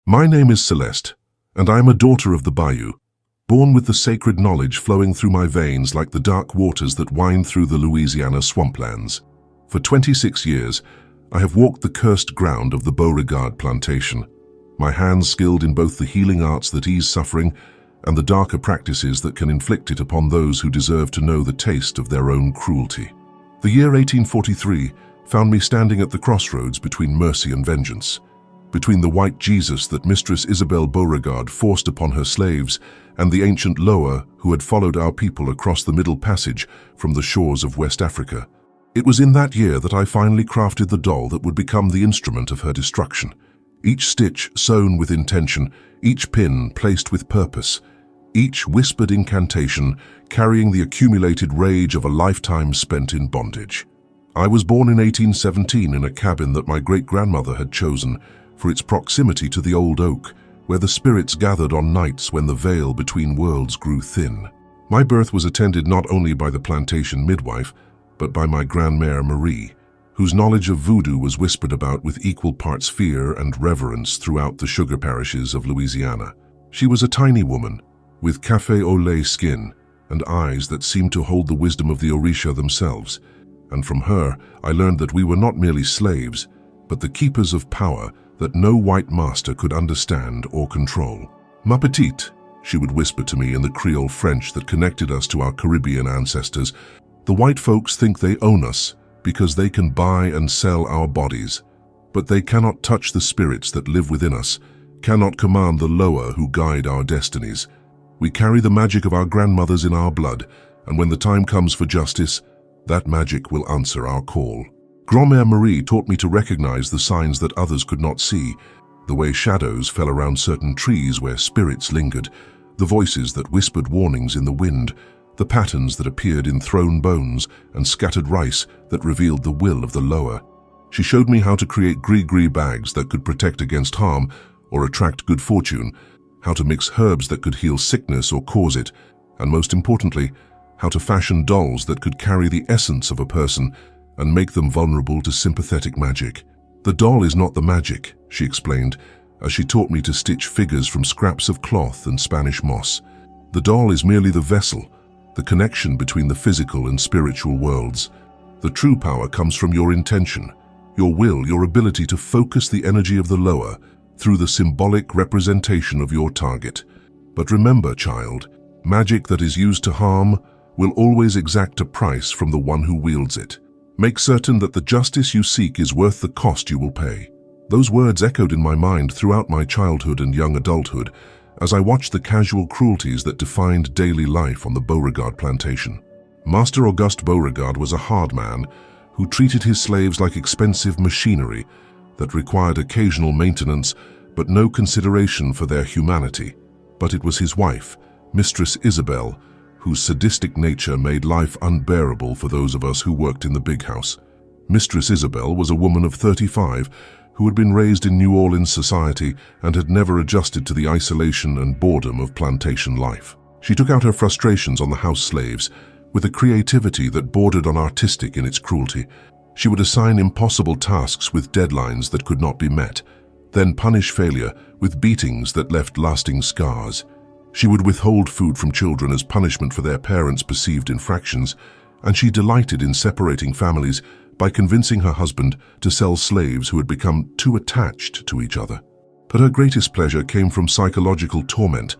My name is Celeste, and I am a daughter of the Bayou, born with the sacred knowledge flowing through my veins like the dark waters that wind through the Louisiana swamplands. For 26 years, I have walked the cursed ground of the Beauregard plantation, my hands skilled in both the healing arts that ease suffering and the darker practices that can inflict it upon those who deserve to know the taste of their own cruelty. The year 1843 found me standing at the crossroads between mercy and vengeance, between the white Jesus that Mistress Isabel Beauregard forced upon her slaves and the ancient Loa who had followed our people across the Middle Passage from the shores of West Africa. It was in that year that I finally crafted the doll that would become the instrument of her destruction. Each stitch sewn with intention, each pin placed with purpose, each whispered incantation carrying the accumulated rage of a lifetime spent in bondage. I was born in 1817 in a cabin that my great-grandmother had chosen for its proximity to the old oak, where the spirits gathered on nights when the veil between worlds grew thin. My birth was attended not only by the plantation midwife, but by my grandmère Marie, whose knowledge of voodoo was whispered about with equal parts fear and reverence throughout the sugar parishes of Louisiana. She was a tiny woman, with café au lait skin and eyes that seemed to hold the wisdom of the Orisha themselves, and from her I learned that we were not merely slaves, but the keepers of power that no white master could understand or control. "Ma petite," she would whisper to me in the Creole French that connected us to our Caribbean ancestors, "the white folks think they own us because they can buy and sell our bodies, but they cannot touch the spirits that live within us, cannot command the Loa who guide our destinies. We carry the magic of our grandmothers in our blood, and when the time comes for justice, that magic will answer our call." Grand-mère Marie taught me to recognize the signs that others could not see, the way shadows fell around certain trees where spirits lingered, the voices that whispered warnings in the wind, the patterns that appeared in thrown bones and scattered rice that revealed the will of the Loa. She showed me how to create gris-gris bags that could protect against harm or attract good fortune, how to mix herbs that could heal sickness or cause it, and most importantly, how to fashion dolls that could carry the essence of a person and make them vulnerable to sympathetic magic. "The doll is not the magic," she explained, as she taught me to stitch figures from scraps of cloth and Spanish moss. "The doll is merely the vessel, the connection between the physical and spiritual worlds. The true power comes from your intention, your will, your ability to focus the energy of the Loa through the symbolic representation of your target. But remember, child, magic that is used to harm will always exact a price from the one who wields it. Make certain that the justice you seek is worth the cost you will pay." Those words echoed in my mind throughout my childhood and young adulthood as I watched the casual cruelties that defined daily life on the Beauregard plantation. Master Auguste Beauregard was a hard man who treated his slaves like expensive machinery that required occasional maintenance but no consideration for their humanity. But it was his wife, Mistress Isabel, whose sadistic nature made life unbearable for those of us who worked in the big house. Mistress Isabel was a woman of 35 who had been raised in New Orleans society and had never adjusted to the isolation and boredom of plantation life. She took out her frustrations on the house slaves with a creativity that bordered on artistic in its cruelty. She would assign impossible tasks with deadlines that could not be met, then punish failure with beatings that left lasting scars. She would withhold food from children as punishment for their parents' perceived infractions, and she delighted in separating families by convincing her husband to sell slaves who had become too attached to each other. But her greatest pleasure came from psychological torment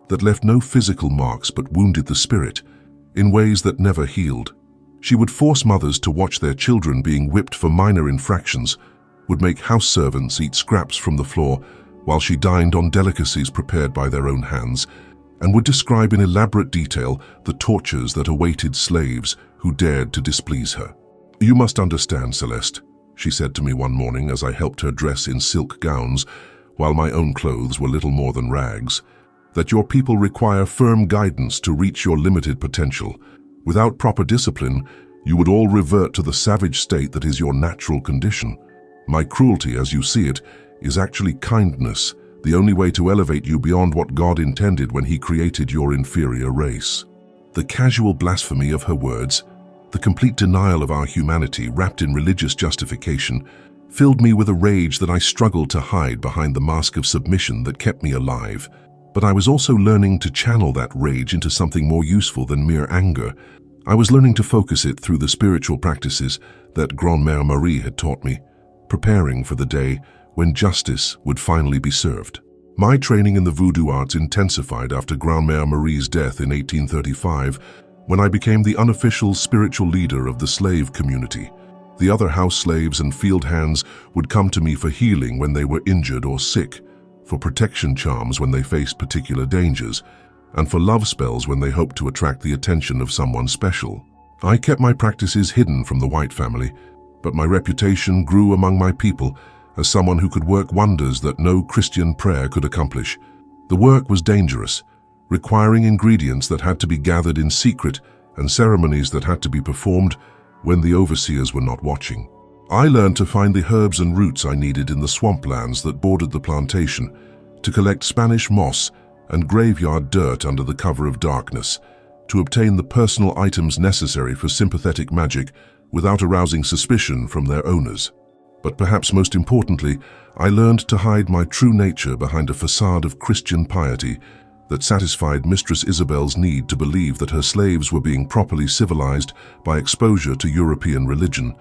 that left no physical marks but wounded the spirit in ways that never healed. She would force mothers to watch their children being whipped for minor infractions, would make house servants eat scraps from the floor while she dined on delicacies prepared by their own hands, and would describe in elaborate detail the tortures that awaited slaves who dared to displease her. "You must understand, Celeste," she said to me one morning as I helped her dress in silk gowns while my own clothes were little more than rags, "that your people require firm guidance to reach your limited potential. Without proper discipline, you would all revert to the savage state that is your natural condition. My cruelty, as you see it, is actually kindness, the only way to elevate you beyond what God intended when He created your inferior race." The casual blasphemy of her words, the complete denial of our humanity wrapped in religious justification, filled me with a rage that I struggled to hide behind the mask of submission that kept me alive. But I was also learning to channel that rage into something more useful than mere anger. I was learning to focus it through the spiritual practices that Grand-Mère Marie had taught me, preparing for the day when justice would finally be served. My training in the voodoo arts intensified after Grand-Mère Marie's death in 1835, when I became the unofficial spiritual leader of the slave community. The other house slaves and field hands would come to me for healing when they were injured or sick, for protection charms when they faced particular dangers, and for love spells when they hoped to attract the attention of someone special. I kept my practices hidden from the white family, but my reputation grew among my people as someone who could work wonders that no Christian prayer could accomplish. The work was dangerous, requiring ingredients that had to be gathered in secret and ceremonies that had to be performed when the overseers were not watching. I learned to find the herbs and roots I needed in the swamplands that bordered the plantation, to collect Spanish moss and graveyard dirt under the cover of darkness, to obtain the personal items necessary for sympathetic magic without arousing suspicion from their owners. But perhaps most importantly, I learned to hide my true nature behind a facade of Christian piety that satisfied Mistress Isabel's need to believe that her slaves were being properly civilized by exposure to European religion.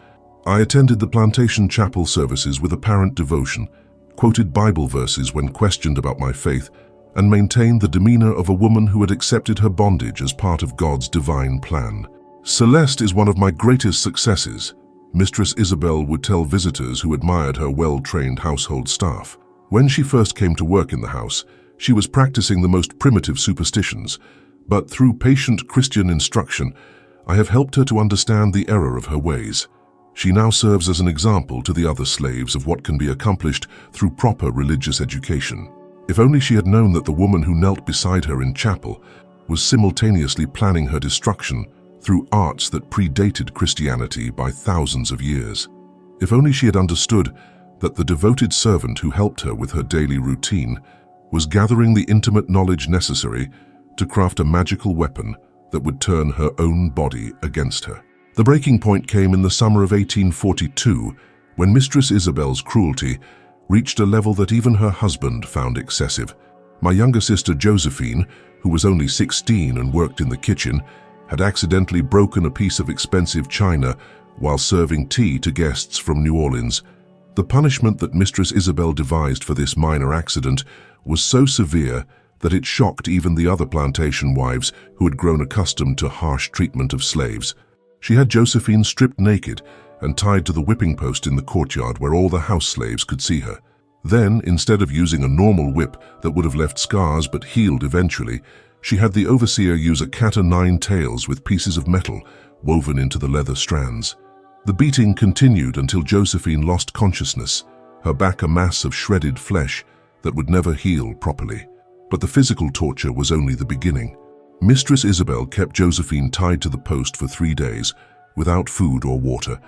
I attended the plantation chapel services with apparent devotion, quoted Bible verses when questioned about my faith, and maintained the demeanor of a woman who had accepted her bondage as part of God's divine plan. Celeste is one of my greatest successes, Mistress Isabel would tell visitors who admired her well-trained household staff. When she first came to work in the house, she was practicing the most primitive superstitions, but through patient Christian instruction, I have helped her to understand the error of her ways. She now serves as an example to the other slaves of what can be accomplished through proper religious education. If only she had known that the woman who knelt beside her in chapel was simultaneously planning her destruction through arts that predated Christianity by thousands of years. If only she had understood that the devoted servant who helped her with her daily routine was gathering the intimate knowledge necessary to craft a magical weapon that would turn her own body against her. The breaking point came in the summer of 1842, when Mistress Isabel's cruelty reached a level that even her husband found excessive. My younger sister Josephine, who was only 16 and worked in the kitchen, had accidentally broken a piece of expensive china while serving tea to guests from New Orleans. The punishment that Mistress Isabel devised for this minor accident was so severe that it shocked even the other plantation wives who had grown accustomed to harsh treatment of slaves. She had Josephine stripped naked and tied to the whipping post in the courtyard where all the house slaves could see her. Then, instead of using a normal whip that would have left scars but healed eventually, she had the overseer use a cat-o'-nine-tails with pieces of metal woven into the leather strands. The beating continued until Josephine lost consciousness, her back a mass of shredded flesh that would never heal properly. But the physical torture was only the beginning. Mistress Isabel kept Josephine tied to the post for 3 days, without food or water,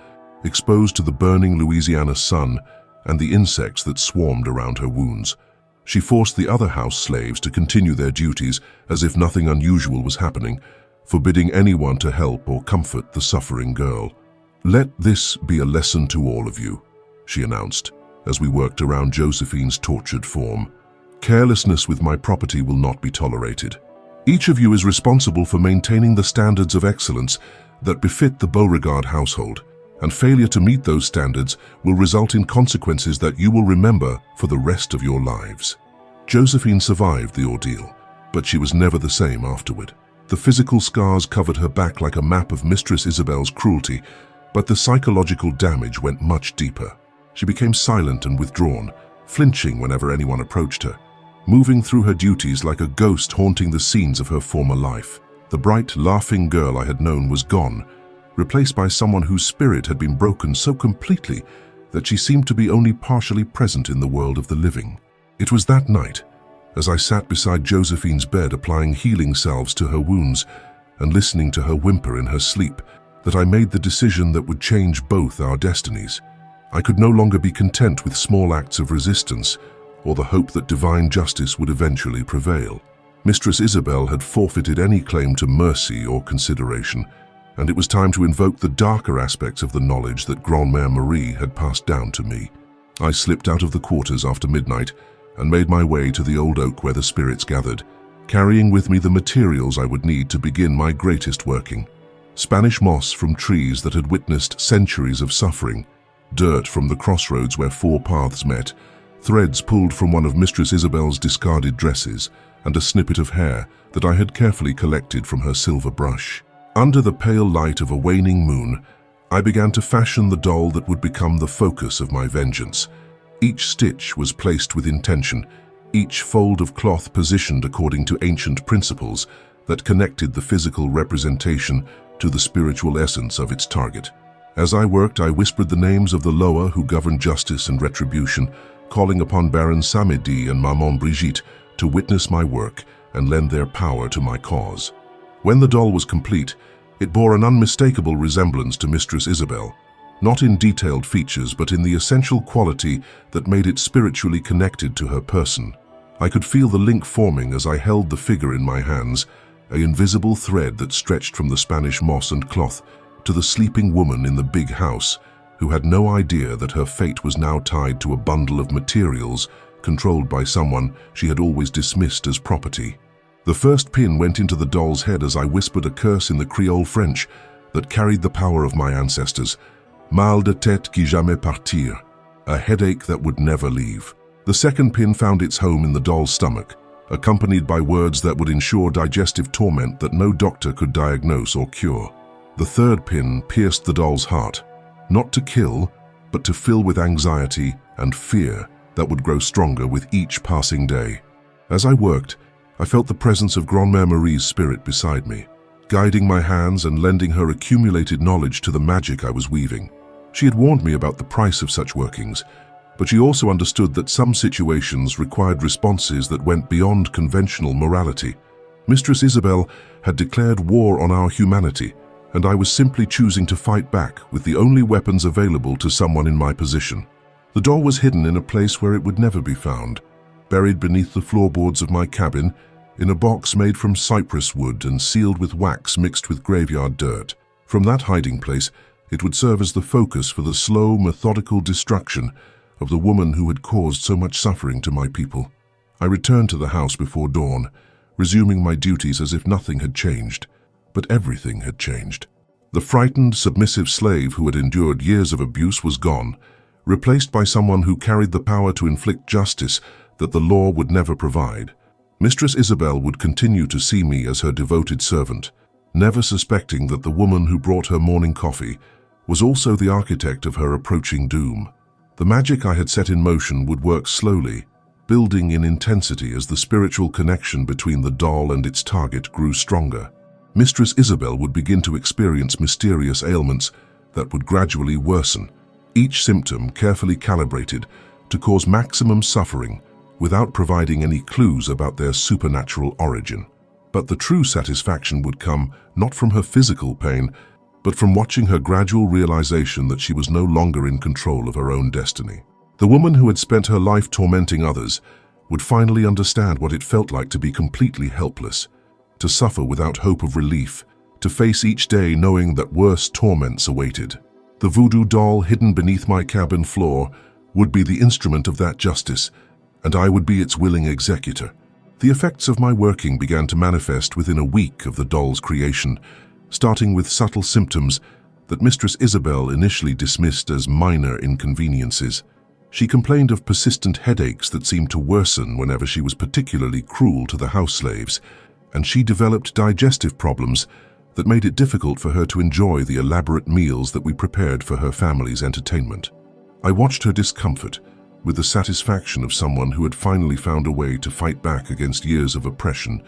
exposed to the burning Louisiana sun and the insects that swarmed around her wounds. She forced the other house slaves to continue their duties as if nothing unusual was happening, forbidding anyone to help or comfort the suffering girl. "Let this be a lesson to all of you," she announced, as we worked around Josephine's tortured form. "Carelessness with my property will not be tolerated. Each of you is responsible for maintaining the standards of excellence that befit the Beauregard household, and failure to meet those standards will result in consequences that you will remember for the rest of your lives." Josephine survived the ordeal, but she was never the same afterward. The physical scars covered her back like a map of Mistress Isabel's cruelty, but the psychological damage went much deeper. She became silent and withdrawn, flinching whenever anyone approached her, moving through her duties like a ghost haunting the scenes of her former life. The bright, laughing girl I had known was gone, replaced by someone whose spirit had been broken so completely that she seemed to be only partially present in the world of the living. It was that night, as I sat beside Josephine's bed applying healing salves to her wounds and listening to her whimper in her sleep, that I made the decision that would change both our destinies. I could no longer be content with small acts of resistance or the hope that divine justice would eventually prevail. Mistress Isabel had forfeited any claim to mercy or consideration, and it was time to invoke the darker aspects of the knowledge that Grand-Mère Marie had passed down to me. I slipped out of the quarters after midnight and made my way to the old oak where the spirits gathered, carrying with me the materials I would need to begin my greatest working. Spanish moss from trees that had witnessed centuries of suffering, dirt from the crossroads where four paths met, threads pulled from one of Mistress Isabel's discarded dresses, and a snippet of hair that I had carefully collected from her silver brush. Under the pale light of a waning moon, I began to fashion the doll that would become the focus of my vengeance. Each stitch was placed with intention, each fold of cloth positioned according to ancient principles that connected the physical representation to the spiritual essence of its target. As I worked, I whispered the names of the Loa who govern justice and retribution, calling upon Baron Samedi and Maman Brigitte to witness my work and lend their power to my cause. When the doll was complete, it bore an unmistakable resemblance to Mistress Isabel, not in detailed features but in the essential quality that made it spiritually connected to her person. I could feel the link forming as I held the figure in my hands, an invisible thread that stretched from the Spanish moss and cloth to the sleeping woman in the big house, who had no idea that her fate was now tied to a bundle of materials controlled by someone she had always dismissed as property. The first pin went into the doll's head as I whispered a curse in the Creole French that carried the power of my ancestors. Mal de tête qui jamais partir, a headache that would never leave. The second pin found its home in the doll's stomach, accompanied by words that would ensure digestive torment that no doctor could diagnose or cure. The third pin pierced the doll's heart, not to kill, but to fill with anxiety and fear that would grow stronger with each passing day. As I worked, I felt the presence of Grand-Mère Marie's spirit beside me, guiding my hands and lending her accumulated knowledge to the magic I was weaving. She had warned me about the price of such workings, but she also understood that some situations required responses that went beyond conventional morality. Mistress Isabel had declared war on our humanity, and I was simply choosing to fight back with the only weapons available to someone in my position. The doll was hidden in a place where it would never be found, buried beneath the floorboards of my cabin, in a box made from cypress wood and sealed with wax mixed with graveyard dirt. From that hiding place, it would serve as the focus for the slow, methodical destruction of the woman who had caused so much suffering to my people. I returned to the house before dawn, resuming my duties as if nothing had changed. But everything had changed. The frightened, submissive slave who had endured years of abuse was gone, replaced by someone who carried the power to inflict justice that the law would never provide. Mistress Isabel would continue to see me as her devoted servant, never suspecting that the woman who brought her morning coffee was also the architect of her approaching doom. The magic I had set in motion would work slowly, building in intensity as the spiritual connection between the doll and its target grew stronger. Mistress Isabel would begin to experience mysterious ailments that would gradually worsen, each symptom carefully calibrated to cause maximum suffering without providing any clues about their supernatural origin. But the true satisfaction would come not from her physical pain, but from watching her gradual realization that she was no longer in control of her own destiny. The woman who had spent her life tormenting others would finally understand what it felt like to be completely helpless, to suffer without hope of relief, to face each day knowing that worse torments awaited. The voodoo doll hidden beneath my cabin floor would be the instrument of that justice, and I would be its willing executor. The effects of my working began to manifest within a week of the doll's creation, starting with subtle symptoms that Mistress Isabel initially dismissed as minor inconveniences. She complained of persistent headaches that seemed to worsen whenever she was particularly cruel to the house slaves, and she developed digestive problems that made it difficult for her to enjoy the elaborate meals that we prepared for her family's entertainment. I watched her discomfort with the satisfaction of someone who had finally found a way to fight back against years of oppression,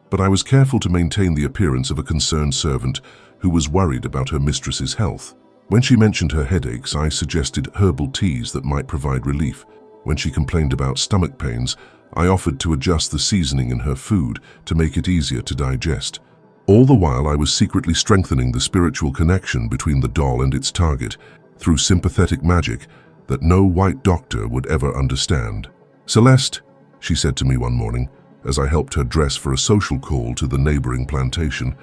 but I was careful to maintain the appearance of a concerned servant who was worried about her mistress's health. When she mentioned her headaches, I suggested herbal teas that might provide relief. When she complained about stomach pains, I offered to adjust the seasoning in her food to make it easier to digest. All the while, I was secretly strengthening the spiritual connection between the doll and its target through sympathetic magic that no white doctor would ever understand. "Celeste," she said to me one morning, as I helped her dress for a social call to the neighboring plantation,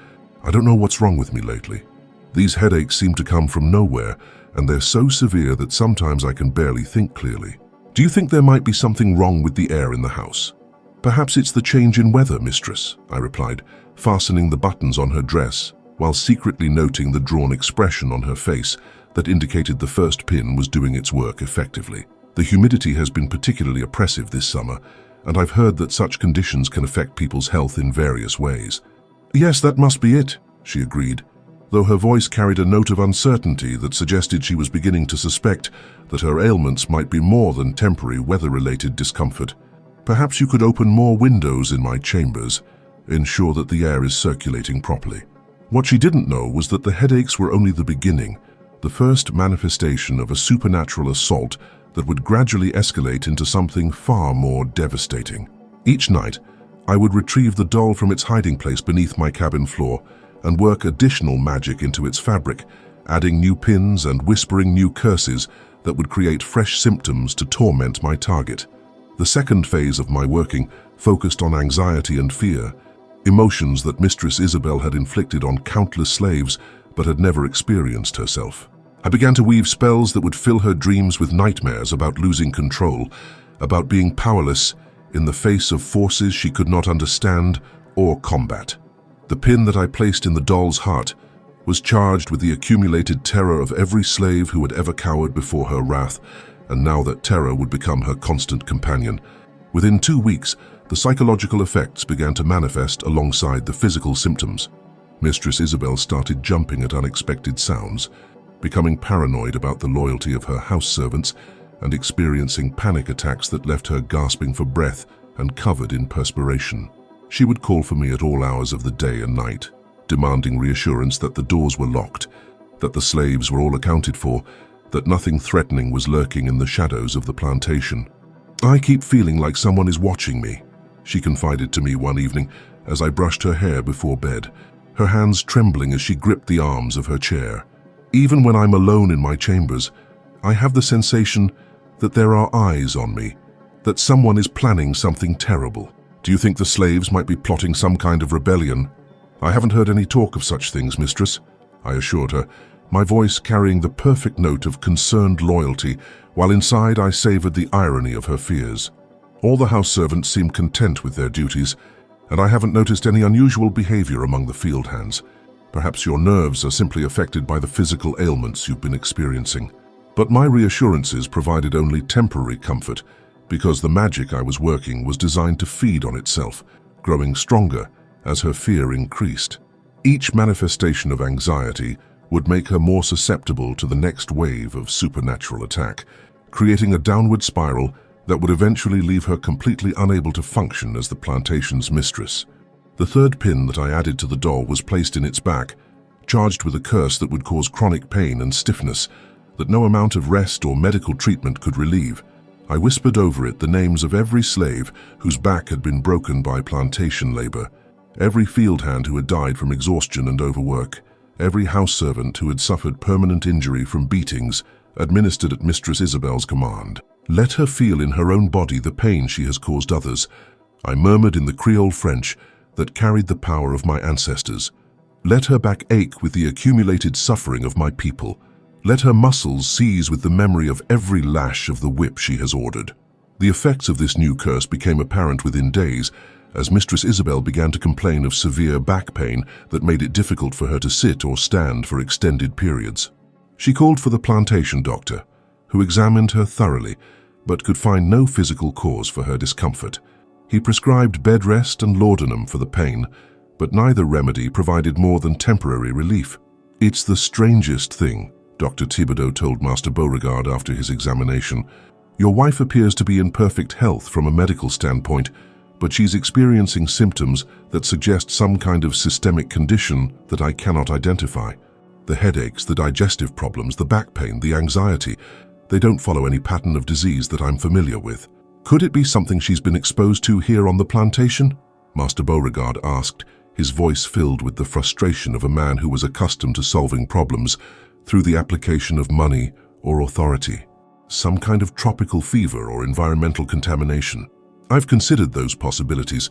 "I don't know what's wrong with me lately, These headaches seem to come from nowhere, and they're so severe that sometimes I can barely think clearly. Do you think there might be something wrong with the air in the house? Perhaps it's the change in weather, Mistress, I replied, fastening the buttons on her dress, while secretly noting the drawn expression on her face that indicated the first pin was doing its work effectively. The humidity has been particularly oppressive this summer, and I've heard that such conditions can affect people's health in various ways. Yes, that must be it, she agreed, though her voice carried a note of uncertainty that suggested she was beginning to suspect that her ailments might be more than temporary weather-related discomfort. Perhaps you could open more windows in my chambers, ensure that the air is circulating properly. What she didn't know was that the headaches were only the beginning, the first manifestation of a supernatural assault that would gradually escalate into something far more devastating. Each night, I would retrieve the doll from its hiding place beneath my cabin floor and work additional magic into its fabric, adding new pins and whispering new curses that would create fresh symptoms to torment my target. The second phase of my working focused on anxiety and fear, emotions that Mistress Isabel had inflicted on countless slaves but had never experienced herself. I began to weave spells that would fill her dreams with nightmares about losing control, about being powerless in the face of forces she could not understand or combat. The pin that I placed in the doll's heart was charged with the accumulated terror of every slave who had ever cowered before her wrath, and now that terror would become her constant companion. Within 2 weeks, the psychological effects began to manifest alongside the physical symptoms. Mistress Isabel started jumping at unexpected sounds, becoming paranoid about the loyalty of her house servants, and experiencing panic attacks that left her gasping for breath and covered in perspiration. She would call for me at all hours of the day and night, demanding reassurance that the doors were locked, that the slaves were all accounted for, that nothing threatening was lurking in the shadows of the plantation. "I keep feeling like someone is watching me," she confided to me one evening as I brushed her hair before bed, her hands trembling as she gripped the arms of her chair. "Even when I'm alone in my chambers, I have the sensation that there are eyes on me, that someone is planning something terrible." "Do you think the slaves might be plotting some kind of rebellion?" "I haven't heard any talk of such things, Mistress," I assured her, my voice carrying the perfect note of concerned loyalty, while inside I savored the irony of her fears. "All the house servants seem content with their duties, and I haven't noticed any unusual behavior among the field hands. Perhaps your nerves are simply affected by the physical ailments you've been experiencing." But my reassurances provided only temporary comfort, because the magic I was working was designed to feed on itself, growing stronger as her fear increased. Each manifestation of anxiety would make her more susceptible to the next wave of supernatural attack, creating a downward spiral that would eventually leave her completely unable to function as the plantation's mistress. The third pin that I added to the doll was placed in its back, charged with a curse that would cause chronic pain and stiffness that no amount of rest or medical treatment could relieve. I whispered over it the names of every slave whose back had been broken by plantation labor, every field hand who had died from exhaustion and overwork, every house servant who had suffered permanent injury from beatings administered at Mistress Isabel's command. "Let her feel in her own body the pain she has caused others," I murmured in the Creole French that carried the power of my ancestors. "Let her back ache with the accumulated suffering of my people. Let her muscles seize with the memory of every lash of the whip she has ordered." The effects of this new curse became apparent within days, as Mistress Isabel began to complain of severe back pain that made it difficult for her to sit or stand for extended periods. She called for the plantation doctor, who examined her thoroughly, but could find no physical cause for her discomfort. He prescribed bed rest and laudanum for the pain, but neither remedy provided more than temporary relief. "It's the strangest thing," Dr. Thibodeau told Master Beauregard after his examination. "Your wife appears to be in perfect health from a medical standpoint, but she's experiencing symptoms that suggest some kind of systemic condition that I cannot identify. The headaches, the digestive problems, the back pain, the anxiety, they don't follow any pattern of disease that I'm familiar with. Could it be something she's been exposed to here on the plantation?" Master Beauregard asked, his voice filled with the frustration of a man who was accustomed to solving problems through the application of money or authority. "Some kind of tropical fever or environmental contamination. I've considered those possibilities,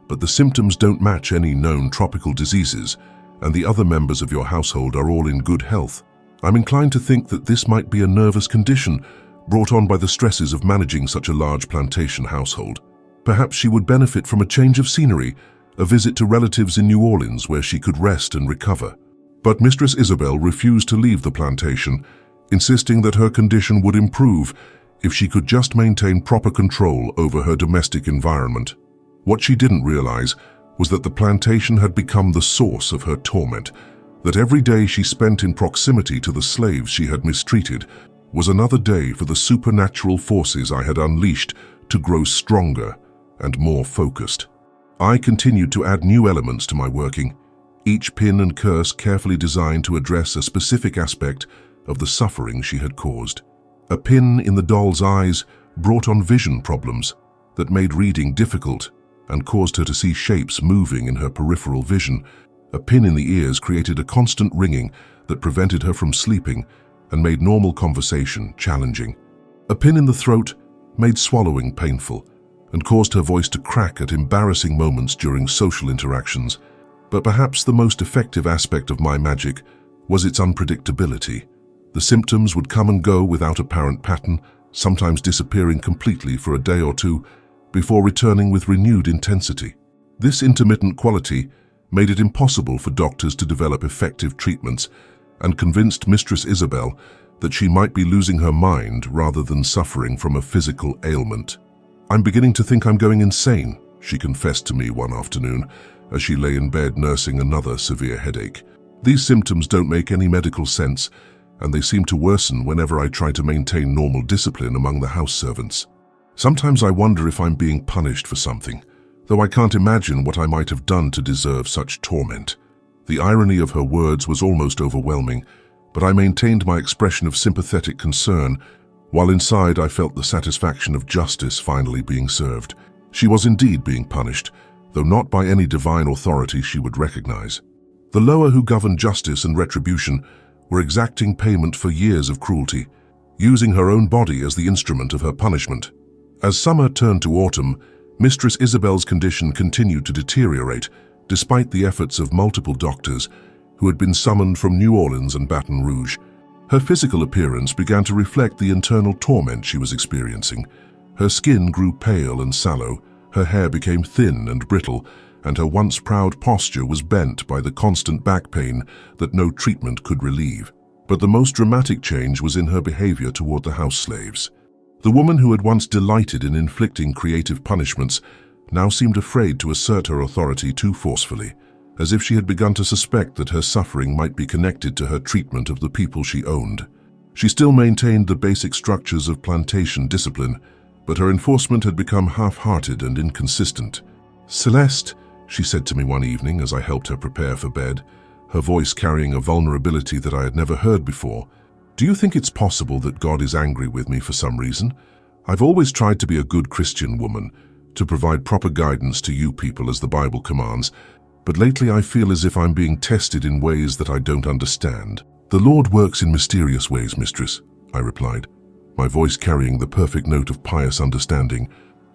but the symptoms don't match any known tropical diseases, and the other members of your household are all in good health. I'm inclined to think that this might be a nervous condition brought on by the stresses of managing such a large plantation household. Perhaps she would benefit from a change of scenery, a visit to relatives in New Orleans where she could rest and recover. But Mistress Isabel refused to leave the plantation, insisting that her condition would improve if she could just maintain proper control over her domestic environment. What she didn't realize was that the plantation had become the source of her torment, that every day she spent in proximity to the slaves she had mistreated was another day for the supernatural forces I had unleashed to grow stronger and more focused. I continued to add new elements to my working, each pin and curse carefully designed to address a specific aspect of the suffering she had caused. A pin in the doll's eyes brought on vision problems that made reading difficult and caused her to see shapes moving in her peripheral vision. A pin in the ears created a constant ringing that prevented her from sleeping and made normal conversation challenging. A pin in the throat made swallowing painful and caused her voice to crack at embarrassing moments during social interactions. But perhaps the most effective aspect of my magic was its unpredictability. The symptoms would come and go without apparent pattern, sometimes disappearing completely for a day or two before returning with renewed intensity. This intermittent quality made it impossible for doctors to develop effective treatments and convinced Mistress Isabel that she might be losing her mind rather than suffering from a physical ailment. "I'm beginning to think I'm going insane," she confessed to me one afternoon as she lay in bed nursing another severe headache. "These symptoms don't make any medical sense, and they seem to worsen whenever I try to maintain normal discipline among the house servants. Sometimes I wonder if I'm being punished for something, though I can't imagine what I might have done to deserve such torment." The irony of her words was almost overwhelming, but I maintained my expression of sympathetic concern, while inside I felt the satisfaction of justice finally being served. She was indeed being punished, though not by any divine authority she would recognize. The lower who governed justice and retribution were exacting payment for years of cruelty, using her own body as the instrument of her punishment. As summer turned to autumn, Mistress Isabel's condition continued to deteriorate, despite the efforts of multiple doctors who had been summoned from New Orleans and Baton Rouge. Her physical appearance began to reflect the internal torment she was experiencing. Her skin grew pale and sallow, her hair became thin and brittle, and her once proud posture was bent by the constant back pain that no treatment could relieve. But the most dramatic change was in her behavior toward the house slaves. The woman who had once delighted in inflicting creative punishments now seemed afraid to assert her authority too forcefully, as if she had begun to suspect that her suffering might be connected to her treatment of the people she owned. She still maintained the basic structures of plantation discipline, but her enforcement had become half-hearted and inconsistent. "Celeste," she said to me one evening as I helped her prepare for bed, her voice carrying a vulnerability that I had never heard before, "do you think it's possible that God is angry with me for some reason? I've always tried to be a good Christian woman, to provide proper guidance to you people as the Bible commands, but lately I feel as if I'm being tested in ways that I don't understand." "The Lord works in mysterious ways, Mistress," I replied, my voice carrying the perfect note of pious understanding,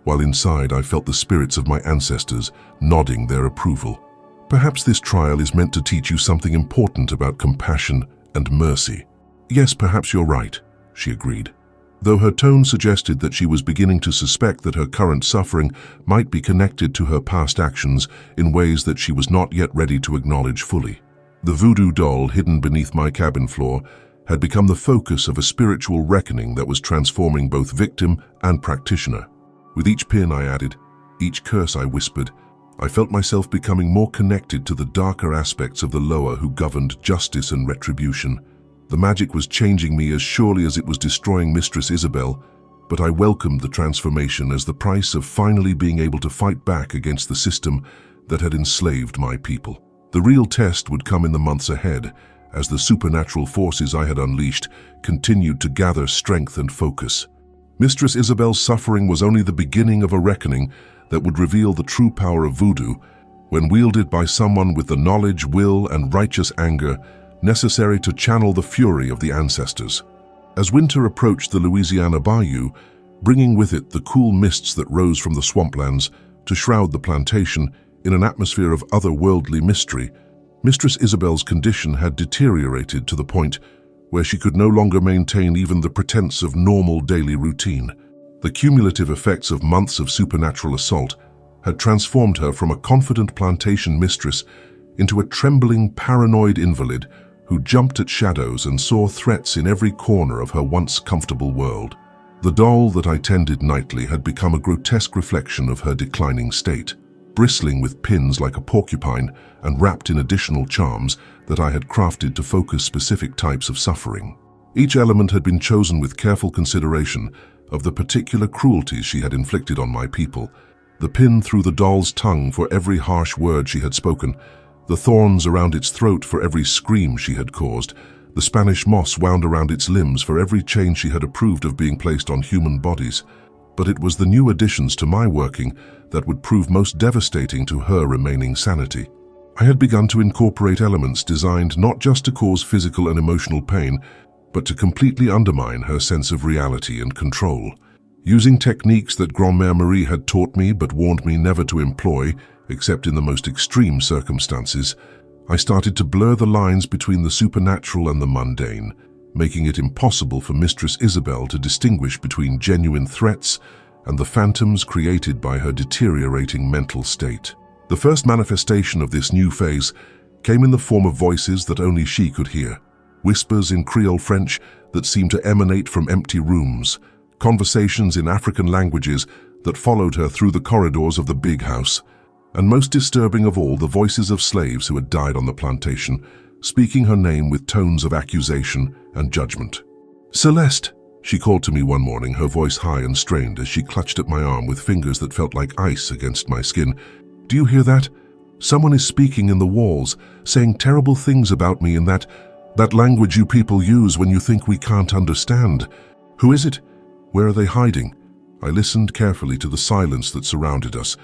while inside I felt the spirits of my ancestors nodding their approval. "Perhaps this trial is meant to teach you something important about compassion and mercy." "Yes, perhaps you're right," she agreed, though her tone suggested that she was beginning to suspect that her current suffering might be connected to her past actions in ways that she was not yet ready to acknowledge fully. The voodoo doll hidden beneath my cabin floor had become the focus of a spiritual reckoning that was transforming both victim and practitioner. With each pin I added, each curse I whispered, I felt myself becoming more connected to the darker aspects of the lower who governed justice and retribution. The magic was changing me as surely as it was destroying Mistress Isabel, but I welcomed the transformation as the price of finally being able to fight back against the system that had enslaved my people. The real test would come in the months ahead, as the supernatural forces I had unleashed continued to gather strength and focus. Mistress Isabel's suffering was only the beginning of a reckoning that would reveal the true power of voodoo when wielded by someone with the knowledge, will, and righteous anger necessary to channel the fury of the ancestors. As winter approached the Louisiana bayou, bringing with it the cool mists that rose from the swamplands to shroud the plantation in an atmosphere of otherworldly mystery, Mistress Isabel's condition had deteriorated to the point where she could no longer maintain even the pretense of normal daily routine. The cumulative effects of months of supernatural assault had transformed her from a confident plantation mistress into a trembling, paranoid invalid who jumped at shadows and saw threats in every corner of her once comfortable world. The doll that I tended nightly had become a grotesque reflection of her declining state, bristling with pins like a porcupine and wrapped in additional charms that I had crafted to focus specific types of suffering. Each element had been chosen with careful consideration of the particular cruelties she had inflicted on my people. The pin through the doll's tongue for every harsh word she had spoken, the thorns around its throat for every scream she had caused, the Spanish moss wound around its limbs for every chain she had approved of being placed on human bodies. But it was the new additions to my working that would prove most devastating to her remaining sanity. I had begun to incorporate elements designed not just to cause physical and emotional pain, but to completely undermine her sense of reality and control. Using techniques that Grand-Mère Marie had taught me but warned me never to employ, except in the most extreme circumstances, I started to blur the lines between the supernatural and the mundane, making it impossible for Mistress Isabel to distinguish between genuine threats and the phantoms created by her deteriorating mental state. The first manifestation of this new phase came in the form of voices that only she could hear, whispers in Creole French that seemed to emanate from empty rooms, conversations in African languages that followed her through the corridors of the big house, and most disturbing of all, the voices of slaves who had died on the plantation, speaking her name with tones of accusation and judgment. "Celeste," she called to me one morning, her voice high and strained as she clutched at my arm with fingers that felt like ice against my skin. "Do you hear that? Someone is speaking in the walls, saying terrible things about me in that language you people use when you think we can't understand. Who is it? Where are they hiding?" I listened carefully to the silence that surrounded us,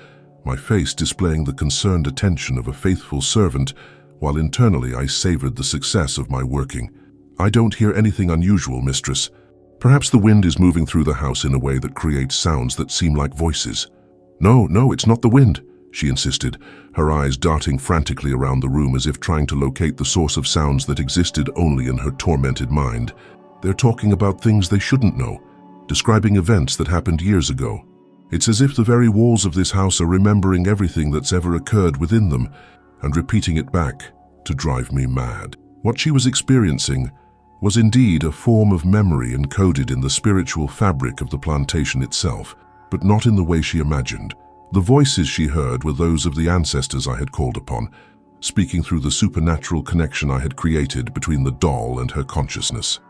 my face displaying the concerned attention of a faithful servant, while internally I savored the success of my working. "I don't hear anything unusual, mistress. Perhaps the wind is moving through the house in a way that creates sounds that seem like voices." No, it's not the wind," she insisted, her eyes darting frantically around the room as if trying to locate the source of sounds that existed only in her tormented mind. "They're talking about things they shouldn't know, describing events that happened years ago. It's as if the very walls of this house are remembering everything that's ever occurred within them and repeating it back to drive me mad." What she was experiencing was indeed a form of memory encoded in the spiritual fabric of the plantation itself, but not in the way she imagined. The voices she heard were those of the ancestors I had called upon, speaking through the supernatural connection I had created between the doll and her consciousness.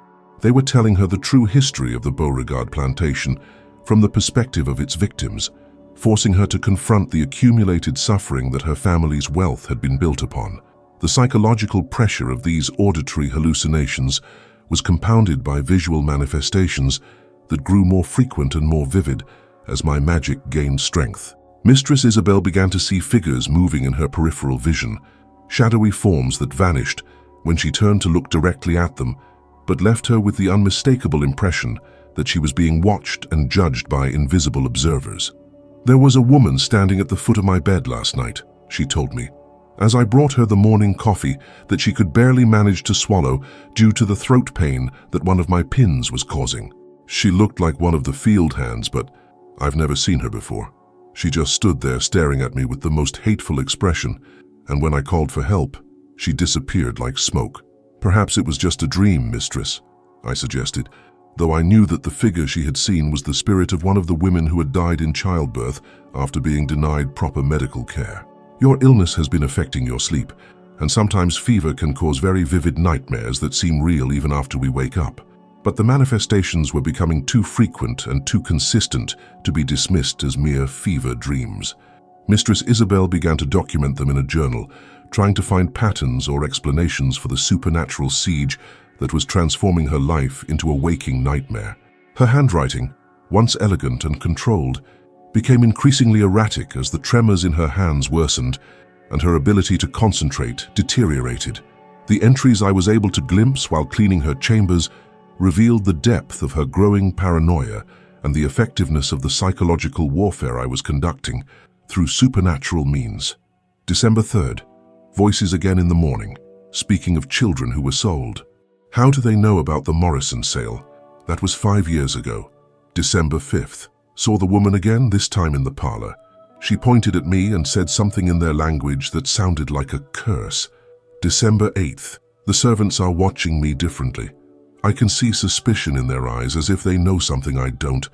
They were telling her the true history of the Beauregard plantation from the perspective of its victims, forcing her to confront the accumulated suffering that her family's wealth had been built upon. The psychological pressure of these auditory hallucinations was compounded by visual manifestations that grew more frequent and more vivid as my magic gained strength. Mistress Isabel began to see figures moving in her peripheral vision, shadowy forms that vanished when she turned to look directly at them, but left her with the unmistakable impression that she was being watched and judged by invisible observers. "There was a woman standing at the foot of my bed last night," she told me, as I brought her the morning coffee that she could barely manage to swallow due to the throat pain that one of my pins was causing. She looked like one of the field hands, but I've never seen her before. She just stood there staring at me with the most hateful expression, and when I called for help, she disappeared like smoke. "Perhaps it was just a dream, mistress," I suggested, though I knew that the figure she had seen was the spirit of one of the women who had died in childbirth after being denied proper medical care. "Your illness has been affecting your sleep, and sometimes fever can cause very vivid nightmares that seem real even after we wake up. But the manifestations were becoming too frequent and too consistent to be dismissed as mere fever dreams." Mistress Isabel began to document them in a journal, trying to find patterns or explanations for the supernatural siege that was transforming her life into a waking nightmare. Her handwriting, once elegant and controlled, became increasingly erratic as the tremors in her hands worsened and her ability to concentrate deteriorated. The entries I was able to glimpse while cleaning her chambers revealed the depth of her growing paranoia and the effectiveness of the psychological warfare I was conducting through supernatural means. December 3rd. Voices again in the morning, speaking of children who were sold. How do they know about the Morrison sale? That was 5 years ago. December 5th. Saw the woman again, this time in the parlor. She pointed at me and said something in their language that sounded like a curse. December 8th. The servants are watching me differently. I can see suspicion in their eyes, as if they know something I don't.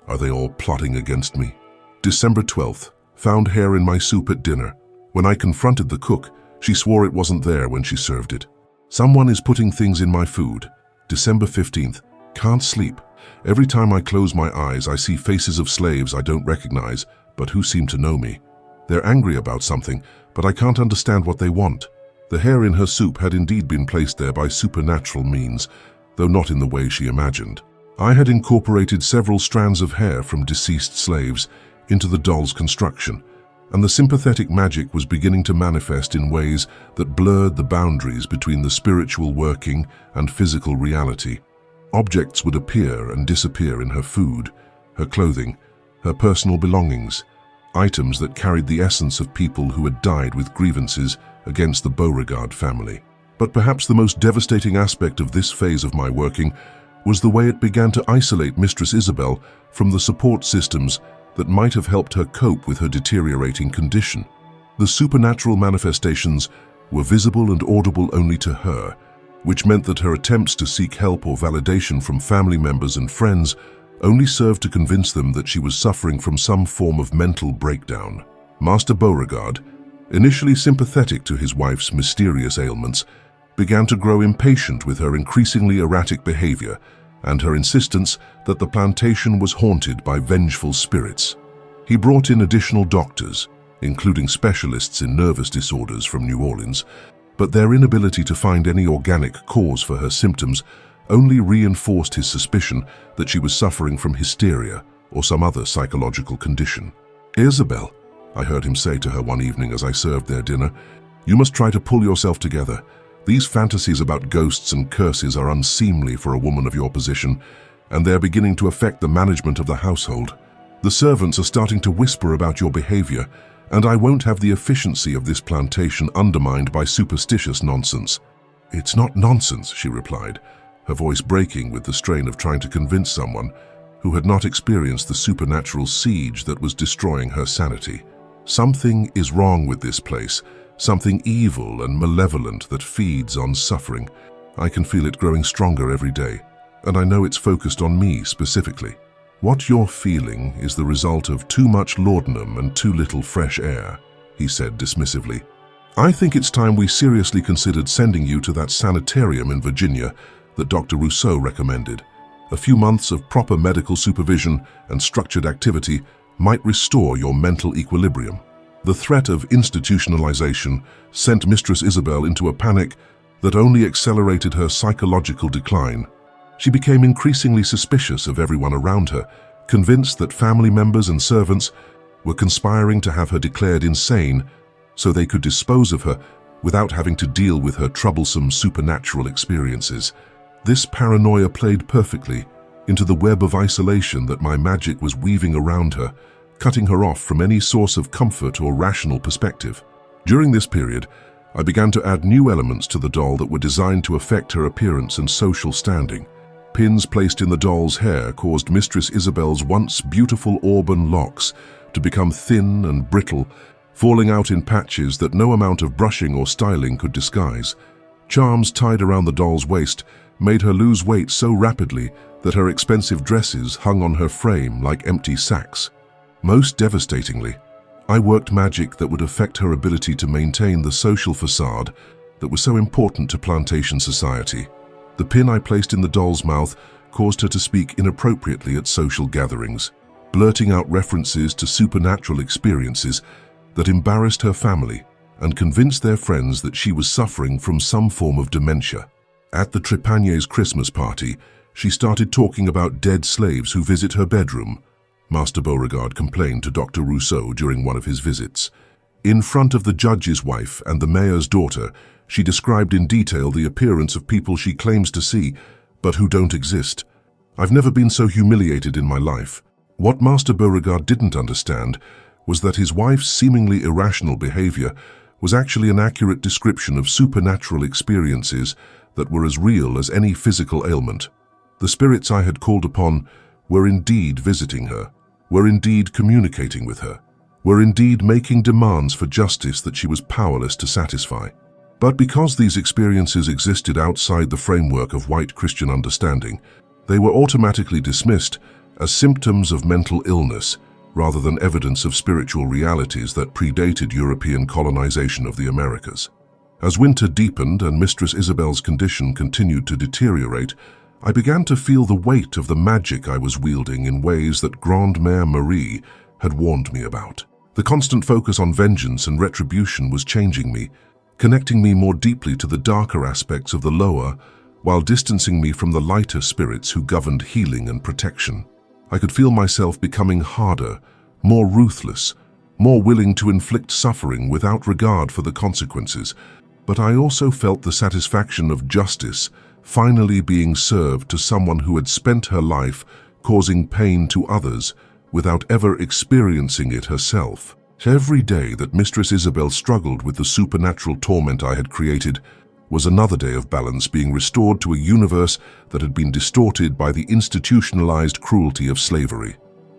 Are they all plotting against me? December 12th. Found hair in my soup at dinner. When I confronted the cook, she swore it wasn't there when she served it. Someone is putting things in my food. December 15th. Can't sleep. Every time I close my eyes, I see faces of slaves I don't recognize, but who seem to know me. They're angry about something, but I can't understand what they want. The hair in her soup had indeed been placed there by supernatural means, though not in the way she imagined. I had incorporated several strands of hair from deceased slaves into the doll's construction, and the sympathetic magic was beginning to manifest in ways that blurred the boundaries between the spiritual working and physical reality. Objects would appear and disappear in her food, her clothing, her personal belongings, items that carried the essence of people who had died with grievances against the Beauregard family. But perhaps the most devastating aspect of this phase of my working was the way it began to isolate Mistress Isabel from the support systems that might have helped her cope with her deteriorating condition. The supernatural manifestations were visible and audible only to her, which meant that her attempts to seek help or validation from family members and friends only served to convince them that she was suffering from some form of mental breakdown. Master Beauregard, initially sympathetic to his wife's mysterious ailments, began to grow impatient with her increasingly erratic behavior and her insistence that the plantation was haunted by vengeful spirits. He brought in additional doctors, including specialists in nervous disorders from New Orleans, but their inability to find any organic cause for her symptoms only reinforced his suspicion that she was suffering from hysteria or some other psychological condition. "Isabel," I heard him say to her one evening as I served their dinner, "you must try to pull yourself together. These fantasies about ghosts and curses are unseemly for a woman of your position, and they are beginning to affect the management of the household. The servants are starting to whisper about your behavior, and I won't have the efficiency of this plantation undermined by superstitious nonsense." "It's not nonsense," she replied, her voice breaking with the strain of trying to convince someone who had not experienced the supernatural siege that was destroying her sanity. "Something is wrong with this place, something evil and malevolent that feeds on suffering. I can feel it growing stronger every day, and I know it's focused on me specifically. What you're feeling is the result of too much laudanum and too little fresh air," he said dismissively. "I think it's time we seriously considered sending you to that sanitarium in Virginia that Dr. Rousseau recommended. A few months of proper medical supervision and structured activity might restore your mental equilibrium." The threat of institutionalization sent Mistress Isabel into a panic that only accelerated her psychological decline. She became increasingly suspicious of everyone around her, convinced that family members and servants were conspiring to have her declared insane so they could dispose of her without having to deal with her troublesome supernatural experiences. This paranoia played perfectly into the web of isolation that my magic was weaving around her, cutting her off from any source of comfort or rational perspective. During this period, I began to add new elements to the doll that were designed to affect her appearance and social standing. Pins placed in the doll's hair caused Mistress Isabel's once beautiful auburn locks to become thin and brittle, falling out in patches that no amount of brushing or styling could disguise. Charms tied around the doll's waist made her lose weight so rapidly that her expensive dresses hung on her frame like empty sacks. Most devastatingly, I worked magic that would affect her ability to maintain the social facade that was so important to plantation society. The pin I placed in the doll's mouth caused her to speak inappropriately at social gatherings, blurting out references to supernatural experiences that embarrassed her family and convinced their friends that she was suffering from some form of dementia. At the Trepagne's Christmas party, she started talking about dead slaves who visit her bedroom, Master Beauregard complained to Dr. Rousseau during one of his visits. In front of the judge's wife and the mayor's daughter, she described in detail the appearance of people she claims to see, but who don't exist. "I've never been so humiliated in my life." What Master Beauregard didn't understand was that his wife's seemingly irrational behavior was actually an accurate description of supernatural experiences that were as real as any physical ailment. The spirits I had called upon were indeed visiting her, were indeed communicating with her, were indeed making demands for justice that she was powerless to satisfy. But because these experiences existed outside the framework of white Christian understanding, they were automatically dismissed as symptoms of mental illness rather than evidence of spiritual realities that predated European colonization of the Americas. As winter deepened and Mistress Isabel's condition continued to deteriorate, I began to feel the weight of the magic I was wielding in ways that Grande-Mère Marie had warned me about. The constant focus on vengeance and retribution was changing me, connecting me more deeply to the darker aspects of the lower, while distancing me from the lighter spirits who governed healing and protection. I could feel myself becoming harder, more ruthless, more willing to inflict suffering without regard for the consequences, but I also felt the satisfaction of justice finally being served to someone who had spent her life causing pain to others without ever experiencing it herself. Every day that Mistress Isabel struggled with the supernatural torment I had created was another day of balance being restored to a universe that had been distorted by the institutionalized cruelty of slavery.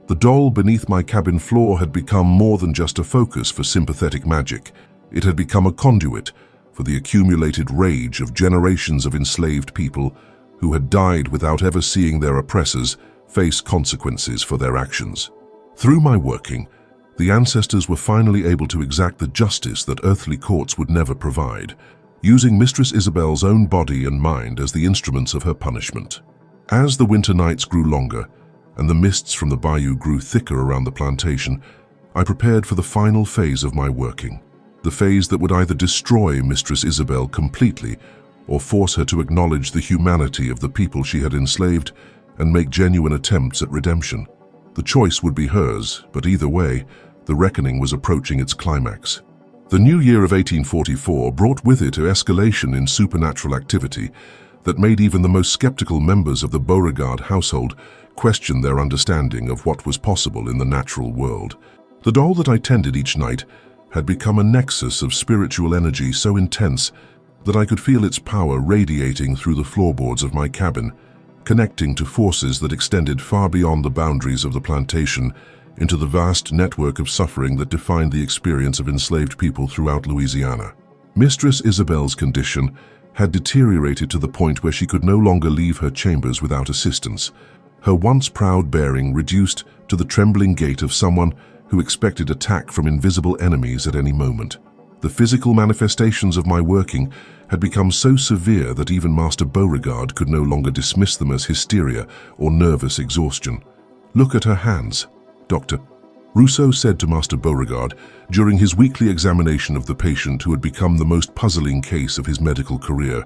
The doll beneath my cabin floor had become more than just a focus for sympathetic magic. It had become a conduit for the accumulated rage of generations of enslaved people who had died without ever seeing their oppressors face consequences for their actions. Through my working, the ancestors were finally able to exact the justice that earthly courts would never provide, using Mistress Isabel's own body and mind as the instruments of her punishment. As the winter nights grew longer and the mists from the bayou grew thicker around the plantation, I prepared for the final phase of my working, the phase that would either destroy Mistress Isabel completely or force her to acknowledge the humanity of the people she had enslaved and make genuine attempts at redemption. The choice would be hers, but either way, the reckoning was approaching its climax. The new year of 1844 brought with it an escalation in supernatural activity that made even the most skeptical members of the Beauregard household question their understanding of what was possible in the natural world. The doll that I tended each night had become a nexus of spiritual energy so intense that I could feel its power radiating through the floorboards of my cabin, connecting to forces that extended far beyond the boundaries of the plantation into the vast network of suffering that defined the experience of enslaved people throughout Louisiana. Mistress Isabel's condition had deteriorated to the point where she could no longer leave her chambers without assistance, her once proud bearing reduced to the trembling gait of someone who expected attack from invisible enemies at any moment. The physical manifestations of my working had become so severe that even Master Beauregard could no longer dismiss them as hysteria or nervous exhaustion. "Look at her hands, Doctor," Rousseau said to Master Beauregard during his weekly examination of the patient who had become the most puzzling case of his medical career.